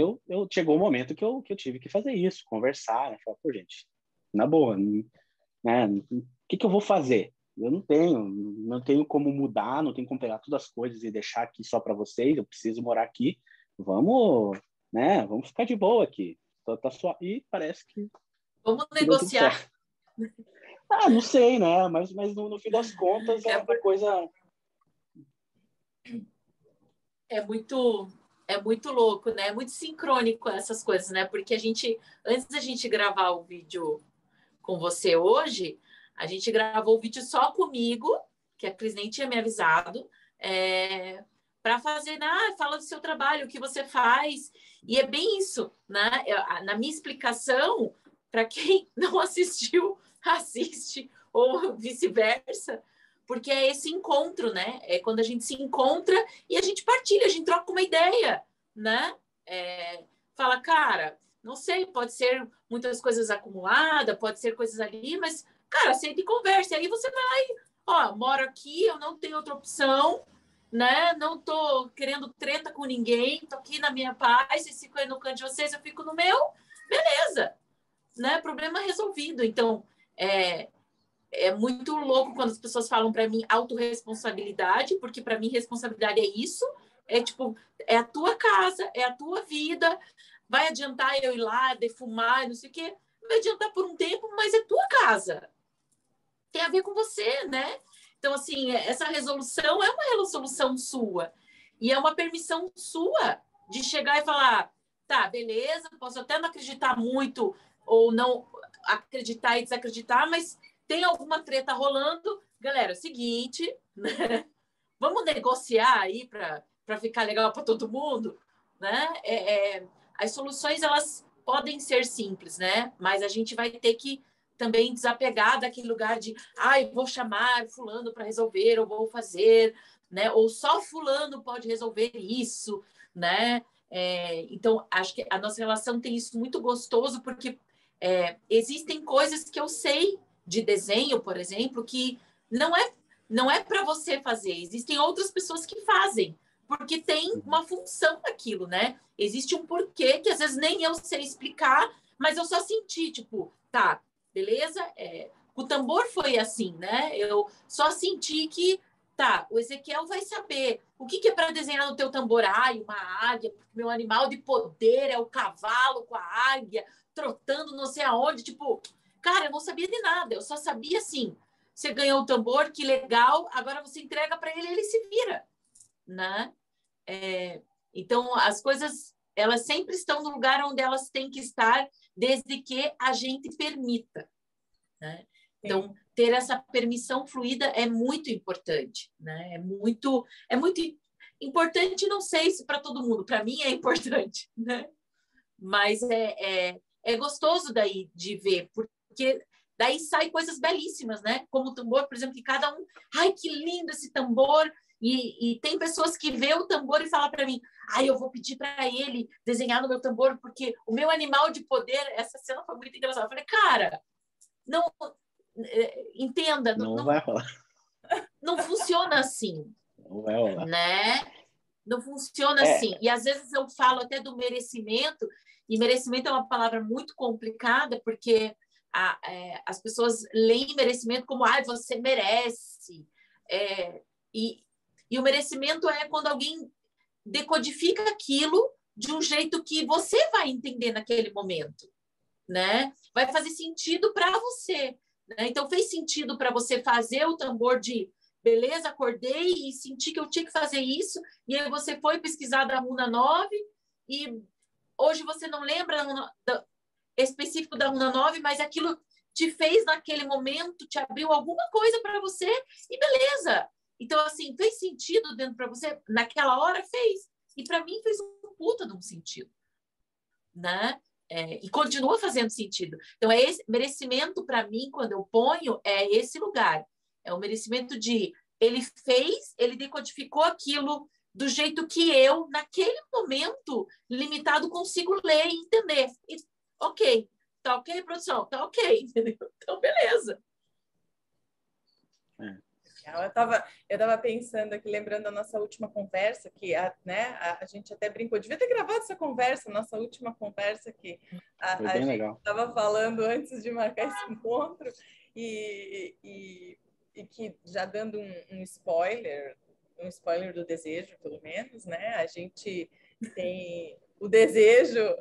chegou o momento que eu tive que fazer isso, conversar, né? Falar, pô, gente, na boa, né? O que eu vou fazer? Eu não tenho como mudar, não tenho como pegar todas as coisas e deixar aqui só para vocês, eu preciso morar aqui. Vamos, né? Vamos ficar de boa aqui. Tá só... E parece que... Vamos negociar. Não sei, né? Mas no fim das contas, a coisa... É muito louco, né? É muito sincrônico essas coisas, né? Porque antes da gente gravar o vídeo com você hoje, a gente gravou o vídeo só comigo, que a Cris nem tinha me avisado, para fazer, fala do seu trabalho, o que você faz. E é bem isso, né? Na minha explicação, para quem não assistiu, assiste, ou vice-versa, porque é esse encontro, né? É quando a gente se encontra e a gente partilha, a gente troca uma ideia, né? Fala, cara, não sei, pode ser muitas coisas acumuladas, pode ser coisas ali, mas, cara, senta e conversa. E aí você vai, ó, moro aqui, eu não tenho outra opção, né? Não tô querendo treta com ninguém, tô aqui na minha paz, vocês ficam aí no canto de vocês, eu fico no meu, beleza, né? Problema resolvido. Então, é muito louco quando as pessoas falam para mim autorresponsabilidade, porque para mim responsabilidade é isso, é tipo, é a tua casa, é a tua vida, vai adiantar eu ir lá, defumar, não sei o quê, vai adiantar por um tempo, mas é tua casa, tem a ver com você, né? Então, assim, essa resolução é uma resolução sua, e é uma permissão sua de chegar e falar, tá, beleza, posso até não acreditar muito, ou não acreditar e desacreditar, mas tem alguma treta rolando, galera, é o seguinte, né? Vamos negociar aí para ficar legal para todo mundo, né? As soluções, elas podem ser simples, né? Mas a gente vai ter que também desapegar daquele lugar de, vou chamar fulano para resolver, ou vou fazer, né? Ou só fulano pode resolver isso, né? Então, acho que a nossa relação tem isso muito gostoso, porque existem coisas que eu sei de desenho, por exemplo, que não é para você fazer. Existem outras pessoas que fazem, porque tem uma função naquilo, né? Existe um porquê que às vezes nem eu sei explicar, mas eu só senti, tipo, tá, beleza? O tambor foi assim, né? Eu só senti que, tá, o Ezequiel vai saber o que é para desenhar no teu tambor. Uma águia, porque meu animal de poder é o cavalo com a águia, trotando não sei aonde, tipo, cara, eu não sabia de nada, eu só sabia assim, você ganhou o tambor, que legal, agora você entrega para ele, ele se vira, né? Então, as coisas, elas sempre estão no lugar onde elas têm que estar, desde que a gente permita, né? Então, ter essa permissão fluida é muito importante, né? É muito importante, não sei se para todo mundo, para mim é importante, né? Mas é gostoso daí de ver, porque daí sai coisas belíssimas, né? Como o tambor, por exemplo, que cada um, que lindo esse tambor, e tem pessoas que vê o tambor e falam para mim, eu vou pedir para ele desenhar no meu tambor, porque o meu animal de poder, essa cena foi muito engraçada. Eu falei, cara, não, entenda, não vai rolar. Não funciona assim, não vai rolar, né? Não funciona assim. E às vezes eu falo até do merecimento, e merecimento é uma palavra muito complicada, porque as pessoas leem merecimento como, você merece. E o merecimento é quando alguém decodifica aquilo de um jeito que você vai entender naquele momento, né? Vai fazer sentido para você, né? Então, fez sentido para você fazer o tambor de beleza, acordei e senti que eu tinha que fazer isso, e aí você foi pesquisar da runa 9, e hoje você não lembra específico da runa 9, mas aquilo te fez naquele momento, te abriu alguma coisa para você, e beleza. Então, assim, fez sentido dentro para você? Naquela hora, fez. E para mim, fez um puta de um sentido, né? E continua fazendo sentido. Então, esse merecimento, para mim, quando eu ponho, é esse lugar. É o merecimento de ele fez, ele decodificou aquilo do jeito que eu, naquele momento limitado, consigo ler e entender. E, ok, tá ok, produção? Tá ok, entendeu? Então, beleza. Eu tava pensando aqui, lembrando da nossa última conversa, que a gente até brincou, devia ter gravado essa conversa, nossa última conversa, que a gente estava falando antes de marcar esse encontro, e que já dando um spoiler do desejo, pelo menos, né? A gente tem o desejo,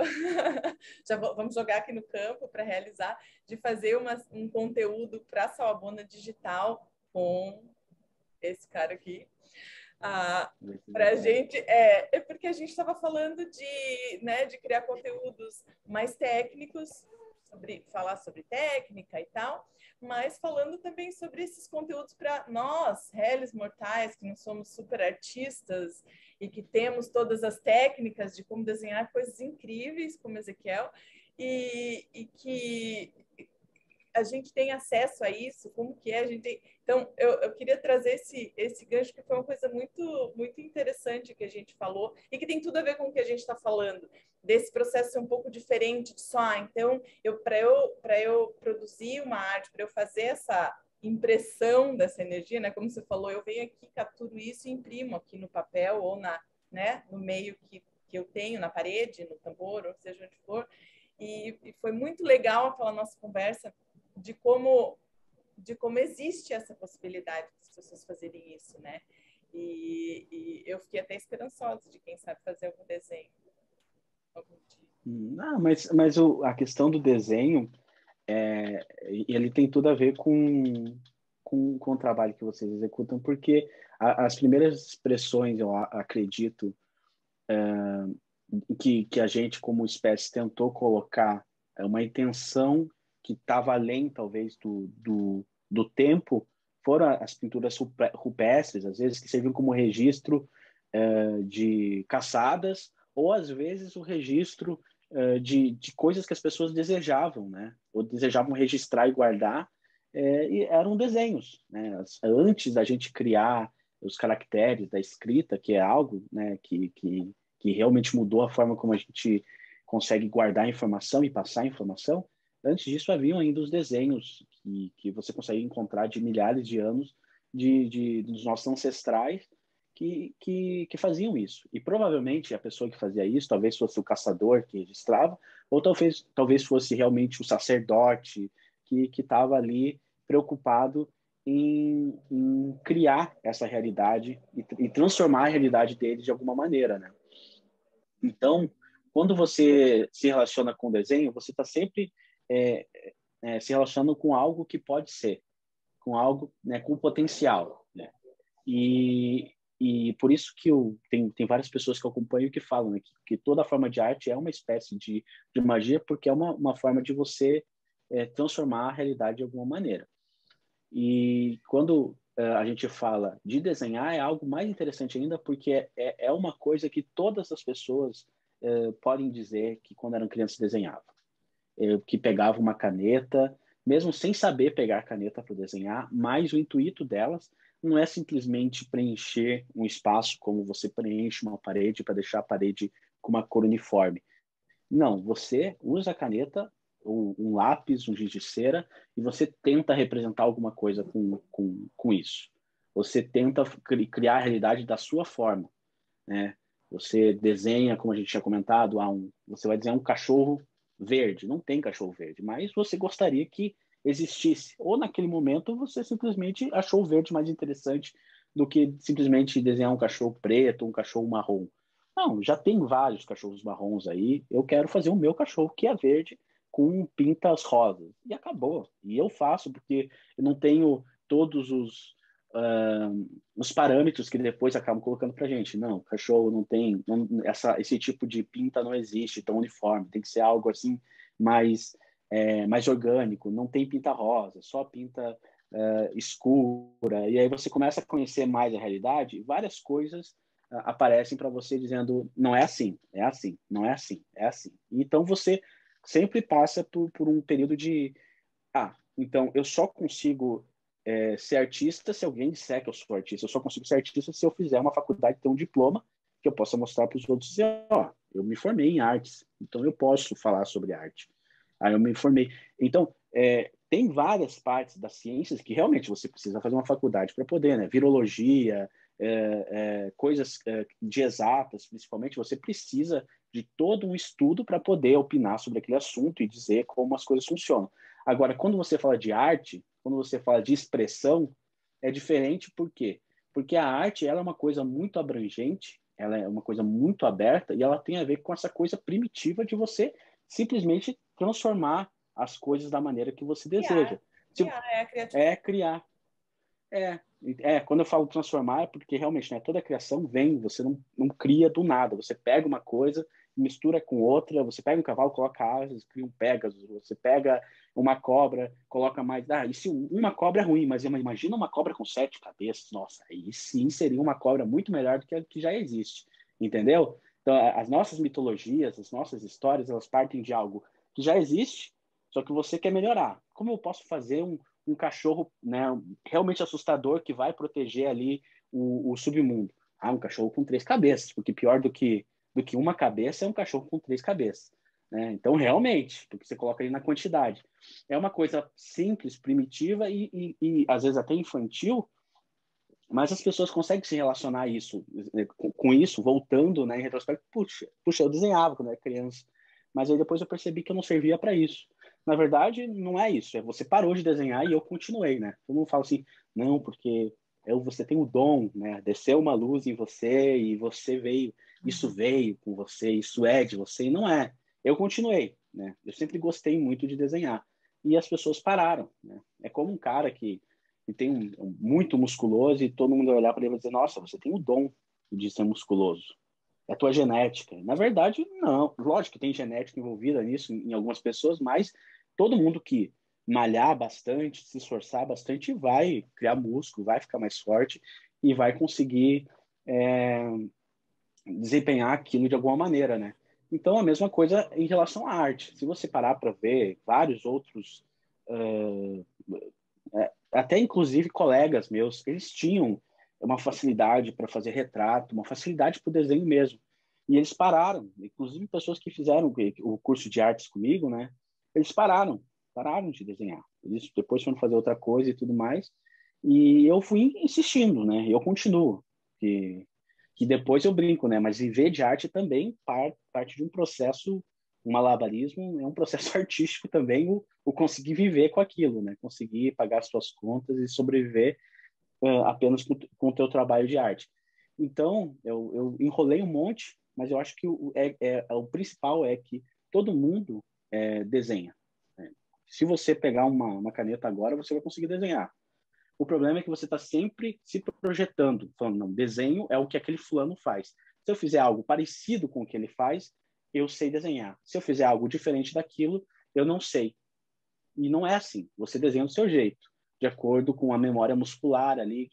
já vamos jogar aqui no campo para realizar, de fazer um conteúdo para a Sawabona Digital com esse cara aqui. Para a gente, porque a gente estava falando de criar conteúdos mais técnicos, falar sobre técnica e tal, mas falando também sobre esses conteúdos para nós, réis mortais, que não somos super artistas e que temos todas as técnicas de como desenhar coisas incríveis, como Ezequiel, e que a gente tem acesso a isso, como que é, a gente tem... Então, eu queria trazer esse gancho, que foi uma coisa muito interessante que a gente falou, e que tem tudo a ver com o que a gente está falando, desse processo ser um pouco diferente de só, então, para eu produzir uma arte, para eu fazer essa impressão dessa energia, né, como você falou, eu venho aqui, capturo isso e imprimo aqui no papel, ou no meio que eu tenho, na parede, no tambor, ou seja onde for, e foi muito legal aquela nossa conversa, de como existe essa possibilidade das pessoas fazerem isso, né? E eu fiquei até esperançosa de quem sabe fazer algum desenho algum dia. Não, mas a questão do desenho, ele tem tudo a ver com o trabalho que vocês executam, porque as primeiras expressões, eu acredito, que a gente, como espécie, tentou colocar uma intenção que estava além, talvez, do tempo, foram as pinturas rupestres, às vezes, que serviam como registro de caçadas, ou, às vezes, o registro de coisas que as pessoas desejavam, né? Ou desejavam registrar e guardar, e eram desenhos, né? Antes da gente criar os caracteres da escrita, que é algo, né, que realmente mudou a forma como a gente consegue guardar informação e passar informação. Antes disso, haviam ainda os desenhos que você consegue encontrar de milhares de anos dos nossos ancestrais que faziam isso. E provavelmente a pessoa que fazia isso, talvez fosse o caçador que registrava, ou talvez fosse realmente o sacerdote que estava ali preocupado em criar essa realidade e transformar a realidade dele de alguma maneira, né? Então, quando você se relaciona com o desenho, você está sempre se relacionando com algo que pode ser, com algo, né, com potencial, né? E por isso que tem várias pessoas que eu acompanho que falam, né, que toda forma de arte é uma espécie de magia, porque é uma forma de você transformar a realidade de alguma maneira. E quando a gente fala de desenhar, é algo mais interessante ainda, porque é uma coisa que todas as pessoas podem dizer que quando eram crianças desenhavam. Que pegavam uma caneta, mesmo sem saber pegar caneta para desenhar, mas o intuito delas não é simplesmente preencher um espaço como você preenche uma parede para deixar a parede com uma cor uniforme. Não, você usa a caneta, um lápis, um giz de cera, e você tenta representar alguma coisa com isso. Você tenta criar a realidade da sua forma, né? Você desenha, como a gente tinha comentado, você vai desenhar um cachorro verde. Não tem cachorro verde, mas você gostaria que existisse. Ou naquele momento você simplesmente achou o verde mais interessante do que simplesmente desenhar um cachorro preto, um cachorro marrom. Não, já tem vários cachorros marrons aí. Eu quero fazer o meu cachorro que é verde com pintas rosas. E acabou. E eu faço porque eu não tenho todos os parâmetros que depois acabam colocando para gente. Não, cachorro não tem, esse tipo de pinta não existe tão uniforme, tem que ser algo assim mais orgânico, não tem pinta rosa, só pinta escura, e aí você começa a conhecer mais a realidade, várias coisas aparecem para você dizendo, não é assim, é assim, não é assim, é assim. Então você sempre passa por um período de, então eu só consigo ser artista se alguém disser que eu sou artista. Eu só consigo ser artista se eu fizer uma faculdade, ter um diploma que eu possa mostrar para os outros e dizer, eu me formei em artes, então eu posso falar sobre arte. Aí eu me formei. Então, tem várias partes das ciências que realmente você precisa fazer uma faculdade para poder, né? Virologia, coisas de exatas, principalmente, você precisa de todo um estudo para poder opinar sobre aquele assunto e dizer como as coisas funcionam. Agora, quando você fala de arte, quando você fala de expressão, é diferente. Por quê? Porque a arte ela é uma coisa muito abrangente, ela é uma coisa muito aberta e ela tem a ver com essa coisa primitiva de você simplesmente transformar as coisas da maneira que você deseja. Criar, é a criatividade. É criar. Quando eu falo transformar, é porque realmente, né, toda a criação vem, você não cria do nada, você pega uma coisa, mistura com outra, você pega um cavalo, coloca asas, cria um Pégasus, você pega uma cobra, coloca mais... e se uma cobra é ruim, mas imagina uma cobra com 7 cabeças, nossa, aí sim seria uma cobra muito melhor do que a que já existe, entendeu? Então, as nossas mitologias, as nossas histórias, elas partem de algo que já existe, só que você quer melhorar. Como eu posso fazer um cachorro, né, realmente assustador que vai proteger ali o submundo? Um cachorro com 3 cabeças, porque pior do que uma cabeça é um cachorro com 3 cabeças. Né? Então, realmente, porque você coloca ali na quantidade. É uma coisa simples, primitiva e às vezes até infantil, mas as pessoas conseguem se relacionar com isso, voltando, né, em retrospecto. Puxa, eu desenhava quando era criança, mas aí depois eu percebi que eu não servia para isso. Na verdade, não é isso. Você parou de desenhar e eu continuei, né? Eu não falo assim, não, porque você tem o dom, né? Desceu uma luz em você e você veio, isso veio com você, isso é de você, e não é. Eu continuei, né? Eu sempre gostei muito de desenhar. E as pessoas pararam, né? É como um cara que tem muito musculoso e todo mundo vai olhar para ele e vai dizer, nossa, você tem o dom de ser musculoso. É a tua genética. Na verdade, não. Lógico que tem genética envolvida nisso em algumas pessoas, mas todo mundo que malhar bastante, se esforçar bastante, vai criar músculo, vai ficar mais forte e vai conseguir desempenhar aquilo de alguma maneira, né? Então, a mesma coisa em relação à arte. Se você parar para ver vários outros, até inclusive colegas meus, eles tinham uma facilidade para fazer retrato, uma facilidade para o desenho mesmo. E eles pararam, inclusive pessoas que fizeram o curso de artes comigo, né? Eles pararam de desenhar. Eles depois foram fazer outra coisa e tudo mais. E eu fui insistindo, né? Eu continuo. Que depois eu brinco, né? Mas viver de arte também parte de um processo, um malabarismo, é um processo artístico também, o conseguir viver com aquilo, né? Conseguir pagar as suas contas e sobreviver apenas com o teu trabalho de arte. Então, eu enrolei um monte, mas eu acho que o principal é que todo mundo desenha. Né? Se você pegar uma caneta agora, você vai conseguir desenhar. O problema é que você está sempre se projetando, falando, não, desenho é o que aquele fulano faz. Se eu fizer algo parecido com o que ele faz, eu sei desenhar. Se eu fizer algo diferente daquilo, eu não sei. E não é assim. Você desenha do seu jeito, de acordo com a memória muscular ali,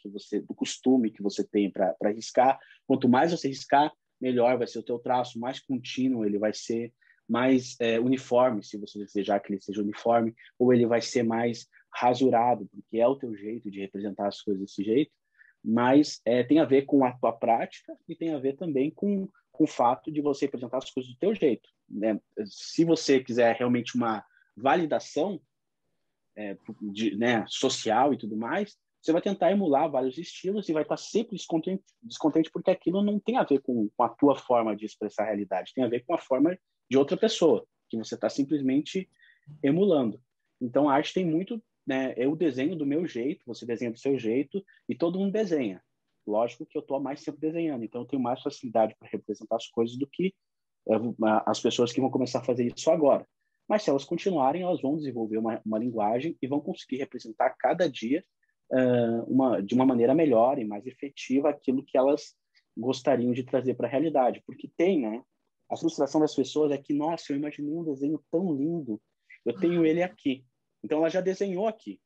do costume que você tem para riscar. Quanto mais você riscar, melhor vai ser o teu traço, mais contínuo ele vai ser, mais uniforme, se você desejar que ele seja uniforme, ou ele vai ser mais rasurado, porque é o teu jeito de representar as coisas desse jeito, mas tem a ver com a tua prática e tem a ver também com o fato de você representar as coisas do teu jeito. Né? Se você quiser realmente uma validação social e tudo mais, você vai tentar emular vários estilos e vai estar sempre descontente porque aquilo não tem a ver com a tua forma de expressar a realidade, tem a ver com a forma de outra pessoa, que você está simplesmente emulando. Então, a arte tem muito, né? Eu desenho do meu jeito, você desenha do seu jeito, e todo mundo desenha. Lógico que eu estou mais tempo desenhando, então eu tenho mais facilidade para representar as coisas do que as pessoas que vão começar a fazer isso agora. Mas se elas continuarem, elas vão desenvolver uma linguagem e vão conseguir representar cada dia de uma maneira melhor e mais efetiva aquilo que elas gostariam de trazer para a realidade. Porque tem, né? A frustração das pessoas é que, nossa, eu imaginei um desenho tão lindo, eu tenho ele aqui. Então, ela já desenhou aqui,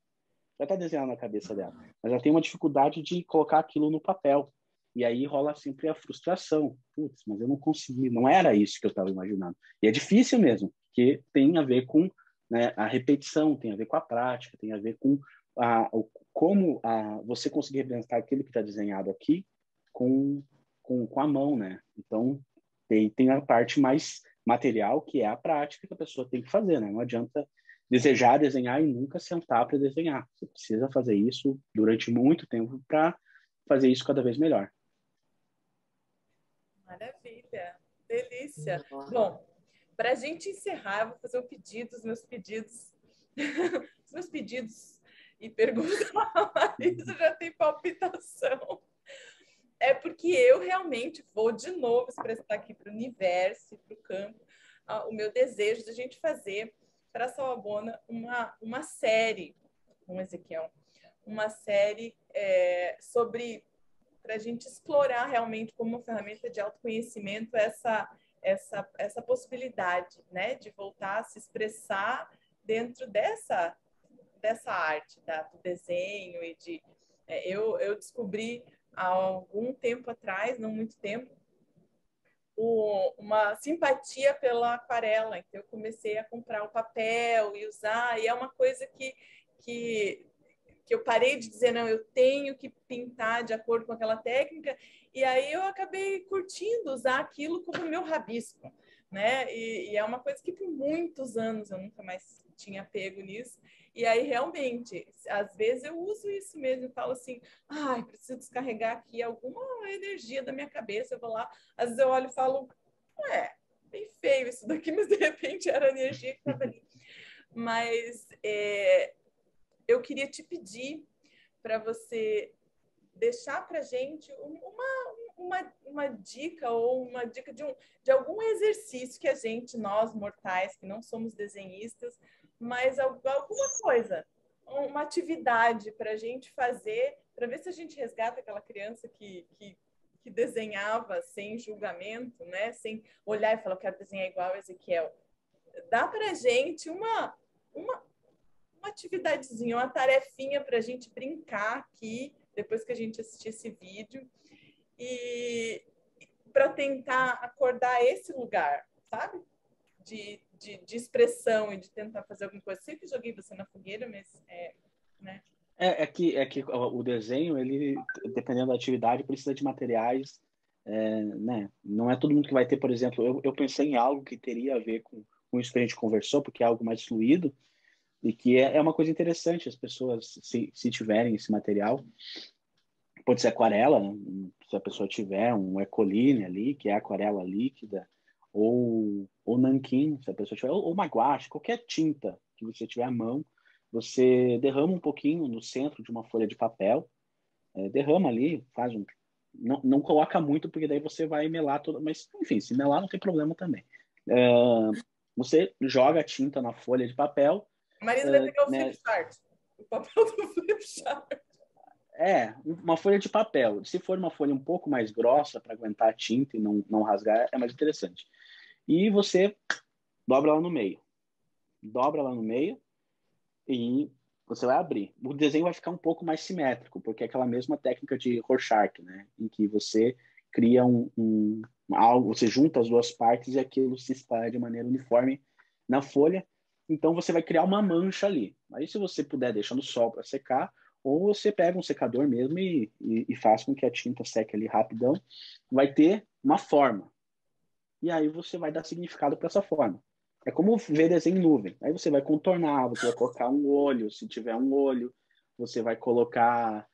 já está desenhando na cabeça dela. Mas ela tem uma dificuldade de colocar aquilo no papel. E aí rola sempre a frustração. Putz, mas eu não consegui, não era isso que eu estava imaginando. E é difícil mesmo, porque tem a ver com, né, a repetição, tem a ver com a prática, tem a ver com como você conseguir representar aquilo que está desenhado aqui com a mão, né? Então, tem a parte mais material, que é a prática que a pessoa tem que fazer, né? Não adianta desejar desenhar e nunca sentar para desenhar. Você precisa fazer isso durante muito tempo para fazer isso cada vez melhor. Maravilha, delícia. Bom, para a gente encerrar, eu vou fazer um pedido, os meus pedidos e perguntas. Isso já tem palpitação. É porque eu realmente vou de novo expressar aqui para o universo, para o campo, o meu desejo de a gente fazer para a Sawabona uma série, com Ezequiel, uma série sobre para a gente explorar realmente como uma ferramenta de autoconhecimento essa possibilidade, né, de voltar a se expressar dentro dessa arte, do desenho e eu descobri há algum tempo atrás, não muito tempo, uma simpatia pela aquarela. Então, eu comecei a comprar o papel e usar, e é uma coisa que eu parei de dizer, não, eu tenho que pintar de acordo com aquela técnica, e aí eu acabei curtindo usar aquilo como meu rabisco, né? E é uma coisa que por muitos anos eu nunca mais tinha pego nisso. E aí, realmente, às vezes eu uso isso mesmo e falo assim, ai, preciso descarregar aqui alguma energia da minha cabeça, eu vou lá, às vezes eu olho e falo, bem feio isso daqui, mas de repente era a energia que estava ali. Mas eu queria te pedir para você deixar para a gente uma dica ou uma dica de algum exercício que nós mortais, que não somos desenhistas, mas alguma coisa, uma atividade para a gente fazer, para ver se a gente resgata aquela criança que desenhava sem julgamento, né? Sem olhar e falar, eu quero desenhar igual a Ezequiel. Dá para a gente uma atividadezinha, uma tarefinha para a gente brincar aqui, depois que a gente assistir esse vídeo, e para tentar acordar esse lugar, sabe? De expressão e de tentar fazer alguma coisa. Sempre joguei você na fogueira, mas né? É que o desenho, ele, dependendo da atividade, precisa de materiais, né? Não é todo mundo que vai ter, por exemplo, eu pensei em algo que teria a ver com isso que a gente conversou, porque é algo mais fluido, e que é uma coisa interessante, as pessoas, se tiverem esse material, pode ser aquarela, né? Se a pessoa tiver um Ecoline ali, que é aquarela líquida, ou nanquim, se a pessoa tiver, ou uma guache, qualquer tinta que você tiver à mão, você derrama um pouquinho no centro de uma folha de papel, derrama ali, faz não coloca muito, porque daí você vai melar toda, mas enfim, se melar não tem problema também. Você joga a tinta na folha de papel. A Marisa vai pegar o né, flip chart, o papel do flip chart. Uma folha de papel. Se for uma folha um pouco mais grossa para aguentar a tinta e não rasgar, é mais interessante. E você dobra ela no meio. Dobra ela no meio e você vai abrir. O desenho vai ficar um pouco mais simétrico, porque é aquela mesma técnica de Rorschach, né? Em que você cria algo, você junta as duas partes e aquilo se espalha de maneira uniforme na folha. Então você vai criar uma mancha ali. Aí se você puder deixar no sol para secar, ou você pega um secador mesmo e faz com que a tinta seque ali rapidão, vai ter uma forma. E aí você vai dar significado para essa forma. É como ver desenho em nuvem. Aí você vai contornar, você vai colocar um olho, se tiver um olho, você vai colocar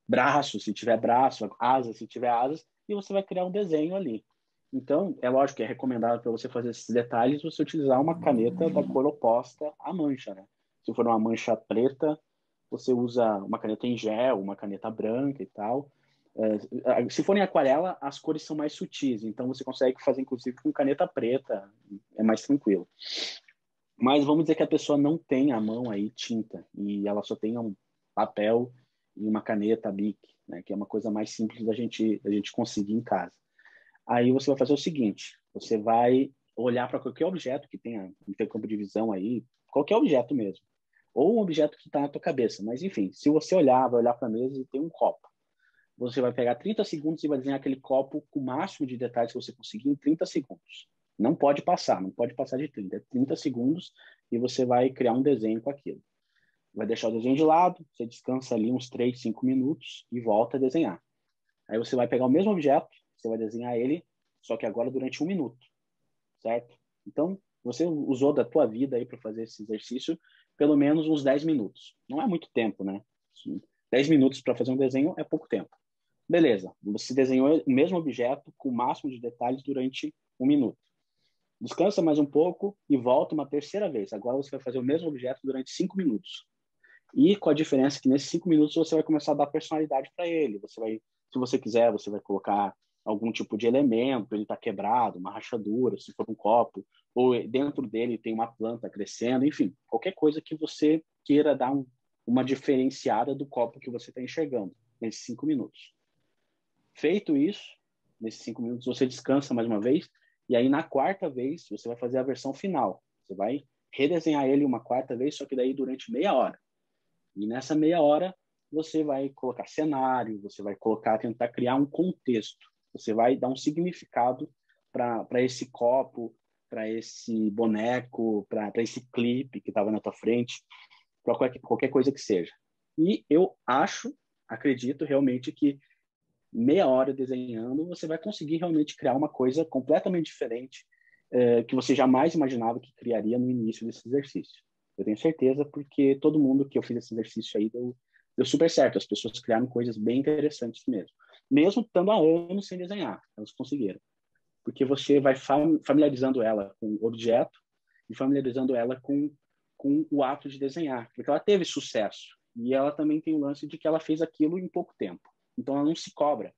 braço, se tiver braço, asas, se tiver asas, e você vai criar um desenho ali. Então, é lógico que é recomendado para você fazer esses detalhes, você utilizar uma caneta da cor oposta à mancha, né? Se for uma mancha preta, você usa uma caneta em gel, uma caneta branca e tal. Se for em aquarela, as cores são mais sutis, então você consegue fazer, inclusive, com caneta preta, é mais tranquilo. Mas vamos dizer que a pessoa não tem à mão aí tinta, e ela só tem um papel e uma caneta Bic, né, que é uma coisa mais simples da gente conseguir em casa. Aí você vai fazer o seguinte, você vai olhar para qualquer objeto que tenha no seu campo de visão aí, qualquer objeto mesmo, ou um objeto que está na tua cabeça, mas enfim, se você vai olhar para a mesa e tem um copo, você vai pegar 30 segundos e vai desenhar aquele copo com o máximo de detalhes que você conseguir em 30 segundos. Não pode passar de 30. É 30 segundos e você vai criar um desenho com aquilo. Vai deixar o desenho de lado, você descansa ali uns 3, 5 minutos e volta a desenhar. Aí você vai pegar o mesmo objeto, você vai desenhar ele, só que agora durante 1 minuto, certo? Então, você usou da tua vida aí para fazer esse exercício pelo menos uns 10 minutos. Não é muito tempo, né? 10 minutos para fazer um desenho é pouco tempo. Beleza, você desenhou o mesmo objeto com o máximo de detalhes durante 1 minuto. Descansa mais um pouco e volta uma terceira vez. Agora você vai fazer o mesmo objeto durante 5 minutos. E com a diferença que nesses 5 minutos você vai começar a dar personalidade para ele. Se você quiser, você vai colocar algum tipo de elemento, ele está quebrado, uma rachadura, se for um copo, ou dentro dele tem uma planta crescendo, enfim, qualquer coisa que você queira dar uma diferenciada do copo que você está enxergando nesses 5 minutos. Feito isso, nesses 5 minutos você descansa mais uma vez, e aí na quarta vez você vai fazer a versão final. Você vai redesenhar ele uma quarta vez, só que daí durante meia hora. E nessa meia hora você vai colocar cenário, você vai tentar criar um contexto. Você vai dar um significado para esse copo, para esse boneco, para esse clipe que estava na tua frente, para qualquer coisa que seja. E eu acredito realmente que meia hora desenhando, você vai conseguir realmente criar uma coisa completamente diferente que você jamais imaginava que criaria no início desse exercício. Eu tenho certeza, porque todo mundo que eu fiz esse exercício aí deu super certo. As pessoas criaram coisas bem interessantes mesmo. Mesmo estando há anos sem desenhar, elas conseguiram. Porque você vai familiarizando ela com o objeto e familiarizando ela com o ato de desenhar. Porque ela teve sucesso. E ela também tem o lance de que ela fez aquilo em pouco tempo. Então, ela não se cobra.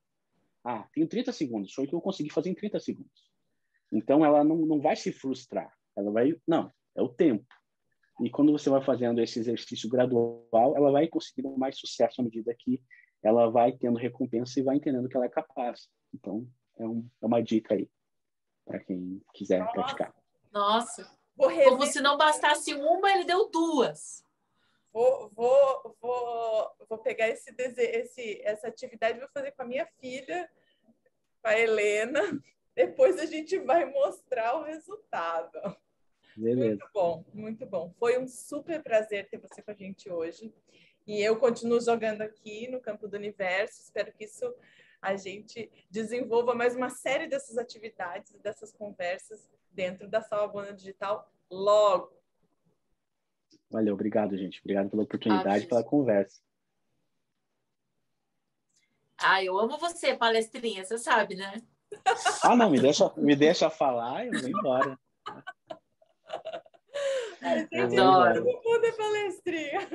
Tenho 30 segundos. Foi o que eu consegui fazer em 30 segundos. Então, ela não vai se frustrar. Ela vai... Não, é o tempo. E quando você vai fazendo esse exercício gradual, ela vai conseguindo mais sucesso à medida que ela vai tendo recompensa e vai entendendo que ela é capaz. Então, é uma dica aí para quem quiser praticar. Nossa, como se não bastasse uma, ele deu 2. Vou pegar essa atividade e vou fazer com a minha filha, com a Helena. Depois a gente vai mostrar o resultado. Beleza. Muito bom, muito bom. Foi um super prazer ter você com a gente hoje. E eu continuo jogando aqui no Campo do Universo. Espero que a gente desenvolva mais uma série dessas atividades, dessas conversas dentro da Sala Bona Digital logo. Valeu, obrigado, gente. Obrigado pela oportunidade e pela conversa. Eu amo você, palestrinha, você sabe, né? Não, me deixa falar e eu vou embora. Adoro. Vou poder palestrinha.